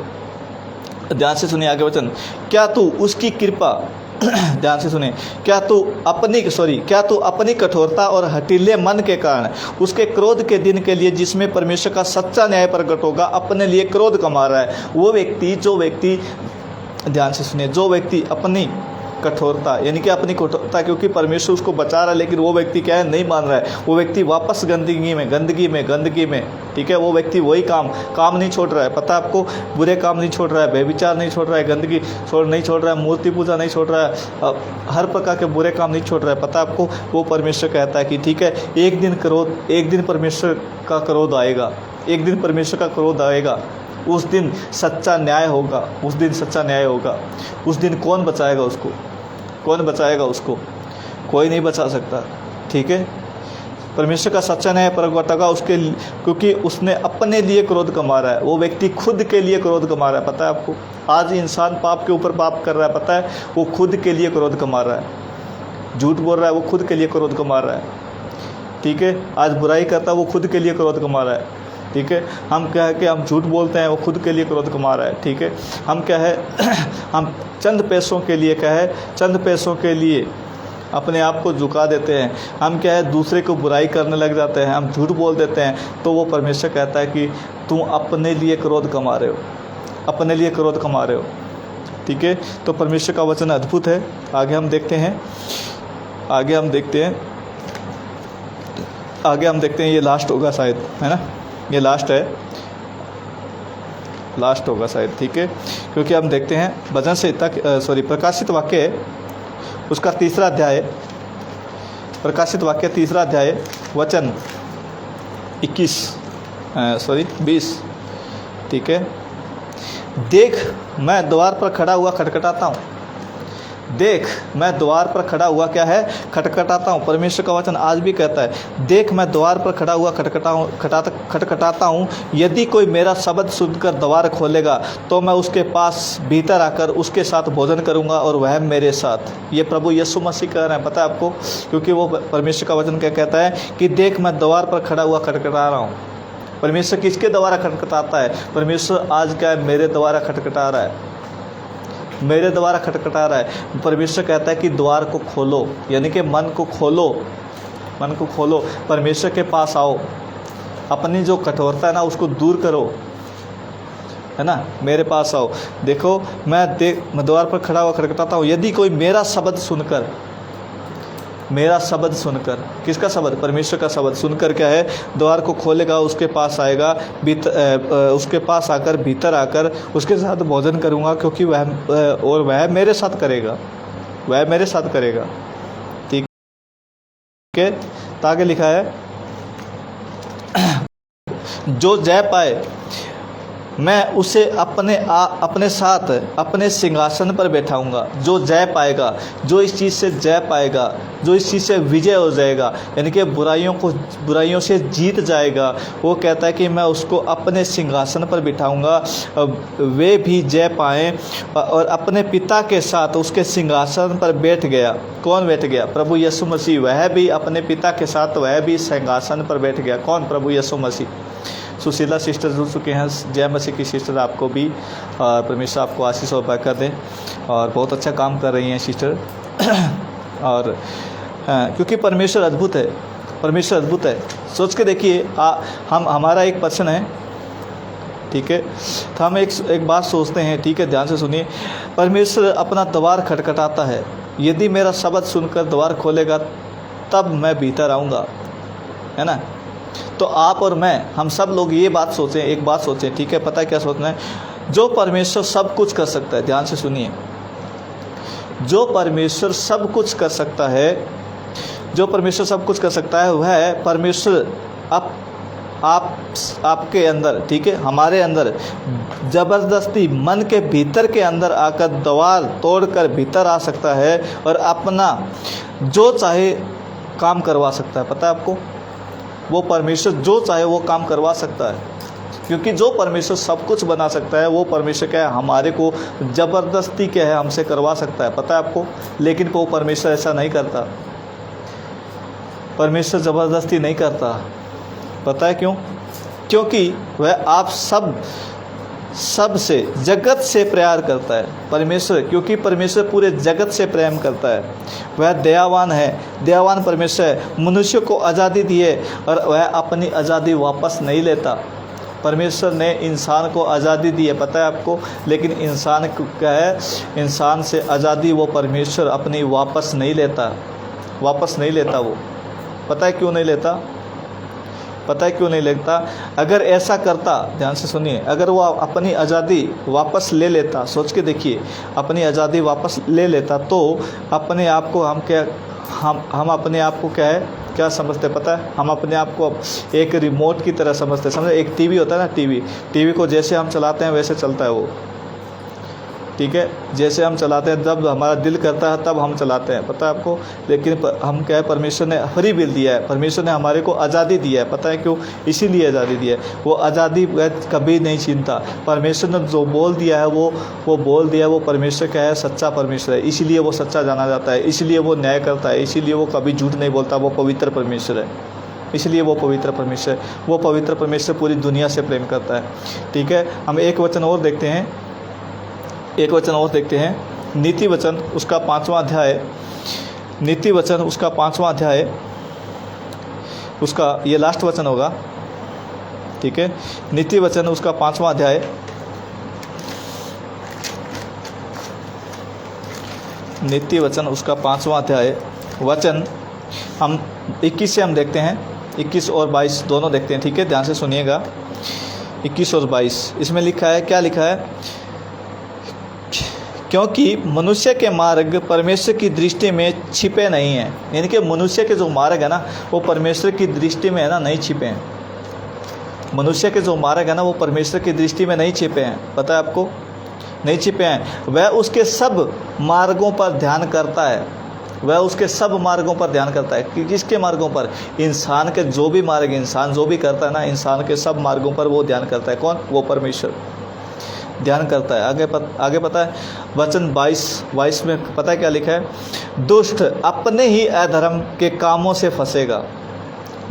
S1: ध्यान से सुनिए आगे वचन, क्या तू उसकी कृपा, ध्यान से सुने, क्या तू अपनी कठोरता और हठीले मन के कारण उसके क्रोध के दिन के लिए, जिसमें परमेश्वर का सच्चा न्याय प्रकट होगा, अपने लिए क्रोध कमा रहा है। जो व्यक्ति ध्यान से सुनिए, जो व्यक्ति अपनी कठोरता, यानी कि अपनी कठोरता, क्योंकि परमेश्वर उसको बचा रहा है, लेकिन वो व्यक्ति क्या है, नहीं मान रहा है। वो व्यक्ति वापस गंदगी में, ठीक है। वो व्यक्ति वही काम नहीं छोड़ रहा है, पता है आपको, बुरे काम नहीं छोड़ रहा है, व्यभिचार नहीं छोड़ रहा है, गंदगी नहीं छोड़ रहा है, मूर्ति पूजा नहीं छोड़ रहा है, हर प्रकार के बुरे काम नहीं छोड़ रहा है, पता है आपको। वो परमेश्वर कहता है कि ठीक है, एक दिन परमेश्वर का क्रोध आएगा, उस दिन सच्चा न्याय होगा। उस दिन कौन बचाएगा उसको? कोई नहीं बचा सकता, ठीक है। परमेश्वर का सच्चा न्याय प्रकट होगा उसके, क्योंकि उसने अपने लिए क्रोध कमा रहा है। वो व्यक्ति खुद के लिए क्रोध कमा रहा है, पता है आपको। आज इंसान पाप के ऊपर पाप कर रहा है, पता है, वो खुद के लिए क्रोध कमा रहा है। झूठ बोल रहा है, वो खुद के लिए क्रोध कमा रहा है, ठीक है। आज बुराई करता है, वो खुद के लिए क्रोध कमा रहा है, ठीक है। हम क्या है कि हम झूठ बोलते हैं, वो खुद के लिए क्रोध कमा रहा है, ठीक है। हम क्या है हम चंद पैसों के लिए अपने आप को झुका देते हैं। हम क्या है, दूसरे को बुराई करने लग जाते हैं, हम झूठ बोल देते हैं। तो वो परमेश्वर कहता है कि तुम अपने लिए क्रोध कमा रहे हो, ठीक है। तो परमेश्वर का वचन अद्भुत है। आगे हम देखते हैं, ये लास्ट होगा शायद, है ना, ये लास्ट होगा शायद, ठीक है। क्योंकि हम देखते हैं वचन संहिता, प्रकाशित वाक्य, उसका 3रा अध्याय, प्रकाशित वाक्य 3रा अध्याय वचन 20, ठीक है। देख मैं द्वार पर खड़ा हुआ खटखटाता हूँ। क्या है? खटखटाता हूँ। परमेश्वर का वचन आज भी कहता है, देख मैं द्वार पर खड़ा हुआ खटखटाता हूँ। यदि कोई मेरा शब्द सुनकर द्वार खोलेगा तो मैं उसके पास भीतर आकर उसके साथ भोजन करूँगा और वह मेरे साथ। ये प्रभु यीशु मसीह कह रहे हैं, पता है आपको। क्योंकि वो परमेश्वर का वचन क्या कहता है कि देख मैं द्वार पर खड़ा हुआ खटखटा रहा हूँ। परमेश्वर किसके द्वारा खटखटाता है? परमेश्वर आज क्या है, मेरे द्वारा खटखटा रहा है। परमेश्वर कहता है कि द्वार को खोलो, यानी कि मन को खोलो, परमेश्वर के पास आओ, अपनी जो कठोरता है ना उसको दूर करो, है ना, मेरे पास आओ। देखो मैं द्वार पर खड़ा हुआ खटखटाता हूँ। यदि कोई मेरा शब्द सुनकर, किसका शब्द? परमेश्वर का शब्द सुनकर क्या है, द्वार को खोलेगा, उसके पास आएगा, उसके पास आकर भीतर आकर उसके साथ भोजन करूँगा, क्योंकि वह मेरे साथ करेगा। वह मेरे साथ करेगा। ठीक है, तो आगे लिखा है जो जय पाए मैं उसे अपने साथ अपने सिंहासन पर बैठाऊंगा। जो जय पाएगा, जो इस चीज़ से जय पाएगा, जो इस चीज़ से विजय हो जाएगा, यानी कि बुराइयों से जीत जाएगा, वो कहता है कि मैं उसको अपने सिंहासन पर बिठाऊंगा, वे भी जय पाएँ। और अपने पिता के साथ उसके सिंहासन पर बैठ गया। कौन बैठ गया? प्रभु यीशु मसीह। वह भी अपने पिता के साथ वह भी सिंहासन पर बैठ गया। कौन? प्रभु यीशु मसीह। सुशीला सिस्टर जुड़ चुके हैं। जय मसीह की सिस्टर, आपको भी परमेश्वर आपको आशीष और बरकत दे, और बहुत अच्छा काम कर रही हैं सिस्टर। और क्योंकि परमेश्वर अद्भुत है, परमेश्वर अद्भुत है। सोच के देखिए, हमारा एक पर्सन है, ठीक है, तो हम एक बात सोचते हैं, ठीक है, ध्यान से सुनिए। परमेश्वर अपना द्वार खटखटाता है। यदि मेरा शब्द सुनकर द्वार खोलेगा तब मैं भीतर आऊँगा, है ना। तो आप और मैं, हम सब लोग ये बात सोचें, एक बात सोचें, ठीक है। पता है क्या सोचना है? जो परमेश्वर सब कुछ कर सकता है, ध्यान से सुनिए, जो परमेश्वर सब कुछ कर सकता है, जो परमेश्वर सब कुछ कर सकता है, वह परमेश्वर आपके अंदर, ठीक है, हमारे अंदर ज़बरदस्ती मन के भीतर के अंदर आकर द्वार तोड़कर भीतर आ सकता है और अपना जो चाहे काम करवा सकता है। पता है आपको? वो परमेश्वर जो चाहे वो काम करवा सकता है, क्योंकि जो परमेश्वर सब कुछ बना सकता है, वो परमेश्वर क्या है, हमारे को ज़बरदस्ती क्या है, हमसे करवा सकता है। पता है आपको? लेकिन वो परमेश्वर ऐसा नहीं करता। परमेश्वर ज़बरदस्ती नहीं करता। पता है क्यों? क्योंकि वह आप सब से, जगत से प्यार करता है परमेश्वर, क्योंकि परमेश्वर पूरे जगत से प्रेम करता है। वह दयावान है, दयावान परमेश्वर है। मनुष्य को आज़ादी दी है और वह अपनी आज़ादी वापस नहीं लेता। परमेश्वर ने इंसान को आज़ादी दी है, पता है आपको, लेकिन इंसान क्या है, इंसान से आज़ादी वो परमेश्वर अपनी वापस नहीं लेता, वापस नहीं लेता वो। पता है क्यों नहीं लेता? पता है क्यों नहीं लेता? अगर ऐसा करता, ध्यान से सुनिए, अगर वो अपनी आज़ादी वापस ले लेता, सोच के देखिए, अपनी आज़ादी वापस ले लेता तो अपने आप को हम अपने आप को क्या है, क्या समझते? पता है, हम अपने आप को एक रिमोट की तरह समझते। समझे, एक टीवी होता है ना, टीवी को जैसे हम चलाते हैं वैसे चलता है वो, ठीक है, जैसे हम चलाते हैं, जब हमारा दिल करता है तब हम चलाते हैं। पता है आपको? लेकिन हम क्या है, परमेश्वर ने फ्री विल दिया है, परमेश्वर ने हमारे को आज़ादी दी है। पता है क्यों? इसीलिए आज़ादी दी है। वो आज़ादी कभी नहीं छीनता। परमेश्वर ने जो बोल दिया है वो बोल दिया है। वो परमेश्वर क्या है, सच्चा परमेश्वर है, इसीलिए वो सच्चा जाना जाता है, इसीलिए वो न्याय करता है, इसीलिए वो कभी झूठ नहीं बोलता। वो पवित्र परमेश्वर है, इसलिए वो पवित्र परमेश्वर है। वो पवित्र परमेश्वर पूरी दुनिया से प्रेम करता है, ठीक है। हम एक वचन और देखते हैं, एक वचन और देखते हैं, नीति वचन उसका 5वां अध्याय, नीति वचन उसका 5वां अध्याय, उसका ये लास्ट वचन होगा, ठीक है। नीति वचन उसका 5वां अध्याय, नीति वचन उसका 5वां अध्याय, वचन हम 21 से हम देखते हैं, 21 और 22 दोनों देखते हैं, ठीक है, ध्यान से सुनिएगा। 21 और 22 इसमें लिखा है, क्या लिखा है? क्योंकि मनुष्य के मार्ग परमेश्वर की दृष्टि में छिपे नहीं हैं। यानी कि मनुष्य के जो मार्ग है ना, वो परमेश्वर की दृष्टि में है ना, नहीं छिपे हैं। मनुष्य के जो मार्ग है ना, वो परमेश्वर की दृष्टि में नहीं छिपे हैं। पता है आपको? नहीं छिपे हैं। वह उसके सब मार्गों पर ध्यान करता है, वह उसके सब मार्गों पर ध्यान करता है। कि किसके मार्गों पर? इंसान के जो भी मार्ग, इंसान जो भी करता है ना, इंसान के सब मार्गों पर वो ध्यान करता है। कौन? वो परमेश्वर ध्यान करता है। आगे पता है, वचन 22 में पता है क्या लिखा है? दुष्ट अपने ही अधर्म के कामों से फंसेगा।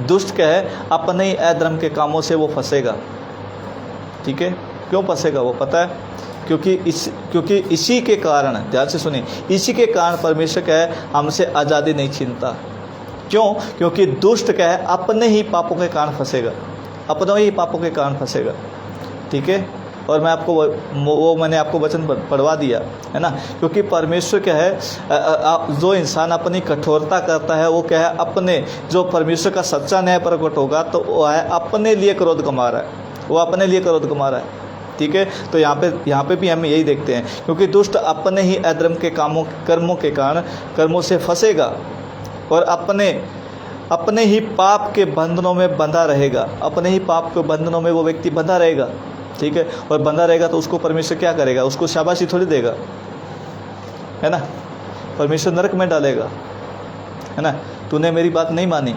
S1: दुष्ट क्या है? अपने ही अधर्म के कामों से वो फंसेगा, ठीक है। क्यों फंसेगा वो? पता है, क्योंकि इसी के कारण, ध्यान से सुनिए, इसी के कारण परमेश्वर क्या है, हमसे आज़ादी नहीं छीनता। क्यों? क्योंकि दुष्ट क्या है, अपने ही पापों के कारण फंसेगा, अपने ही पापों के कारण फंसेगा, ठीक है। और मैं आपको मैंने आपको वचन पढ़वा दिया है ना, क्योंकि परमेश्वर क्या है, जो इंसान अपनी कठोरता करता है, वो क्या है, अपने जो परमेश्वर का सच्चा न्याय प्रकट होगा तो वो है अपने लिए क्रोध कमा रहा है, वो अपने लिए क्रोध कमा रहा है, ठीक है। तो यहाँ पे भी हम यही देखते हैं, क्योंकि दुष्ट अपने ही अधर्म के कर्मों के कारण कर्मों से फंसेगा और अपने ही पाप के बंधनों में बंधा रहेगा। अपने ही पाप के बंधनों में वो व्यक्ति बंधा रहेगा, ठीक है। और बंधा रहेगा तो उसको परमेश्वर क्या करेगा? उसको शाबाशी थोड़ी देगा, है ना। परमेश्वर नरक में डालेगा, है ना। तूने मेरी बात नहीं मानी,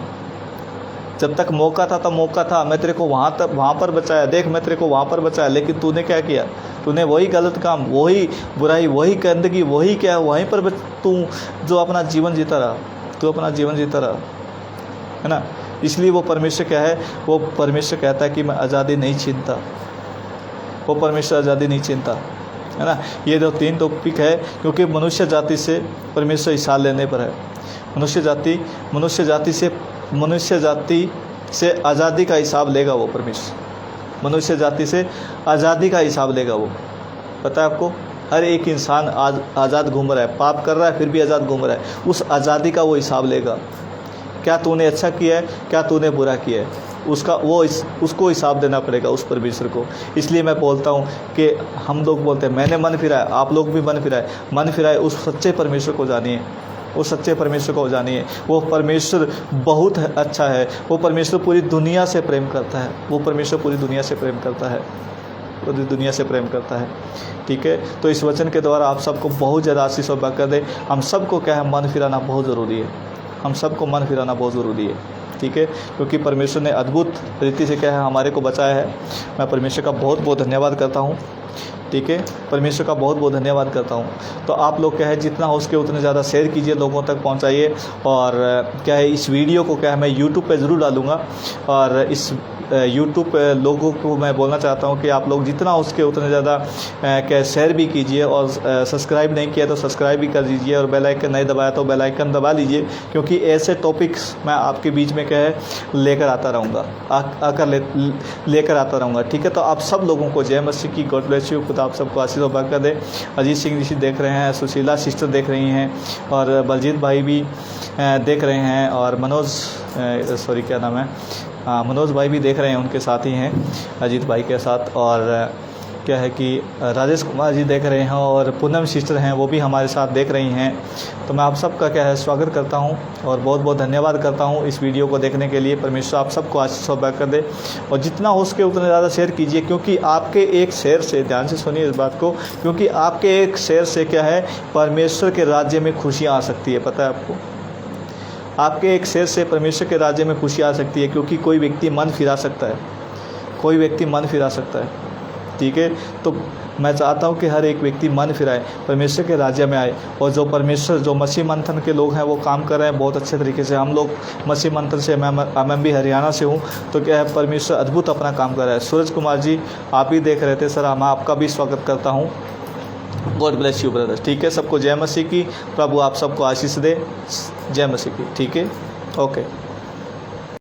S1: जब तक मौका था तब मौका था, मैं तेरे को वहाँ पर बचाया, देख मैं तेरे को वहाँ पर बचाया, लेकिन तूने क्या किया? तूने वही गलत काम, वही बुराई, वही गंदगी, वही क्या, वहीं पर तू जो अपना जीवन जीता रहा, तू अपना जीवन जीता रहा, है ना। इसलिए वो परमेश्वर क्या है? वो परमेश्वर कहता है कि मैं आज़ादी नहीं छीनता, वो परमेश्वर आज़ादी नहीं छीनता, है ना। ये जो 3 टॉपिक है, क्योंकि मनुष्य जाति से परमेश्वर हिसाब लेने पर है। मनुष्य जाति से आज़ादी का हिसाब लेगा वो परमेश्वर। मनुष्य जाति से आज़ादी का हिसाब लेगा वो। पता है आपको, हर एक इंसान आज़ाद घूम रहा है, पाप कर रहा है फिर भी आज़ाद घूम रहा है। उस आज़ादी का वो हिसाब लेगा। क्या तूने अच्छा किया है, क्या तूने बुरा किया है, उसको हिसाब देना पड़ेगा उस परमेश्वर को। इसलिए मैं बोलता हूँ कि हम लोग बोलते हैं मैंने मन फिराया, आप लोग भी मन फिराए उस सच्चे परमेश्वर को जानिए, उस सच्चे परमेश्वर को जानिए। वो परमेश्वर बहुत अच्छा है, वो परमेश्वर पूरी दुनिया से प्रेम करता है, वो परमेश्वर पूरी दुनिया से प्रेम करता है, पूरी दुनिया से प्रेम करता है, ठीक है। तो इस वचन के द्वारा आप सबको बहुत ज़्यादा आशीष और बरकत दे। हम सबको क्या है, मन फिराना बहुत ज़रूरी है, हम सबको मन फिराना बहुत ज़रूरी है, ठीक है। क्योंकि परमेश्वर ने अद्भुत रीति से क्या है हमारे को बचाया है। मैं परमेश्वर का बहुत बहुत धन्यवाद करता हूँ, ठीक है। परमेश्वर का बहुत बहुत धन्यवाद करता हूँ। तो आप लोग क्या है जितना हो सके उतने ज़्यादा शेयर कीजिए, लोगों तक पहुँचाइए। और क्या है इस वीडियो को क्या है मैं यूट्यूब पे ज़रूर डालूँगा, और इस यूट्यूब पे लोगों को मैं बोलना चाहता हूँ कि आप लोग जितना हो सके उतने ज़्यादा क्या शेयर भी कीजिए, और सब्सक्राइब नहीं किया तो सब्सक्राइब भी कर दीजिए, और बेल आइकन नहीं दबाया तो बेल आइकन दबा लीजिए, क्योंकि ऐसे टॉपिक्स मैं आपके बीच में क्या है लेकर आता रहूँगा, लेकर आता रहूँगा, ठीक है। तो आप सब लोगों को जय मसीह की, गॉड ब्लेस यू, खुदा आप सबको आशीष और बरकत दे। अजीत सिंह जी देख रहे हैं, सुशीला सिस्टर देख रही हैं, और बलजीत भाई भी देख रहे हैं, और मनोज भाई भी देख रहे हैं, उनके साथ ही हैं अजीत भाई के साथ। और क्या है कि राजेश कुमार जी देख रहे हैं, और पूनम सिस्टर हैं, वो भी हमारे साथ देख रही हैं। तो मैं आप सबका क्या है स्वागत करता हूं, और बहुत बहुत धन्यवाद करता हूं इस वीडियो को देखने के लिए। परमेश्वर आप सबको आशीष और बरकत दे, और जितना हो सके उतना ज़्यादा शेयर कीजिए, क्योंकि आपके एक शेयर से, ध्यान से सुनिए इस बात को, क्योंकि आपके एक शेयर से क्या है परमेश्वर के राज्य में खुशियाँ आ सकती है। पता है आपको, आपके एक शेयर से परमेश्वर के राज्य में खुशी आ सकती है, क्योंकि कोई व्यक्ति मन फिरा सकता है, कोई व्यक्ति मन फिरा सकता है, ठीक है। तो मैं चाहता हूँ कि हर एक व्यक्ति मन फिराए, परमेश्वर के राज्य में आए। और जो मसीह मंथन के लोग हैं वो काम कर रहे हैं बहुत अच्छे तरीके से। हम लोग मसीह मंथन से, मैं भी हरियाणा से हूँ, तो क्या है परमेश्वर अद्भुत अपना काम कर रहा है। सूरज कुमार जी आप भी देख रहे थे सर, मैं आपका भी स्वागत करता हूँ। गॉड ब्लेस यू ब्रदर, ठीक है। सबको जय मसीह की, प्रभु आप सबको आशीष दे, जय मसीह की, ठीक है, ओके।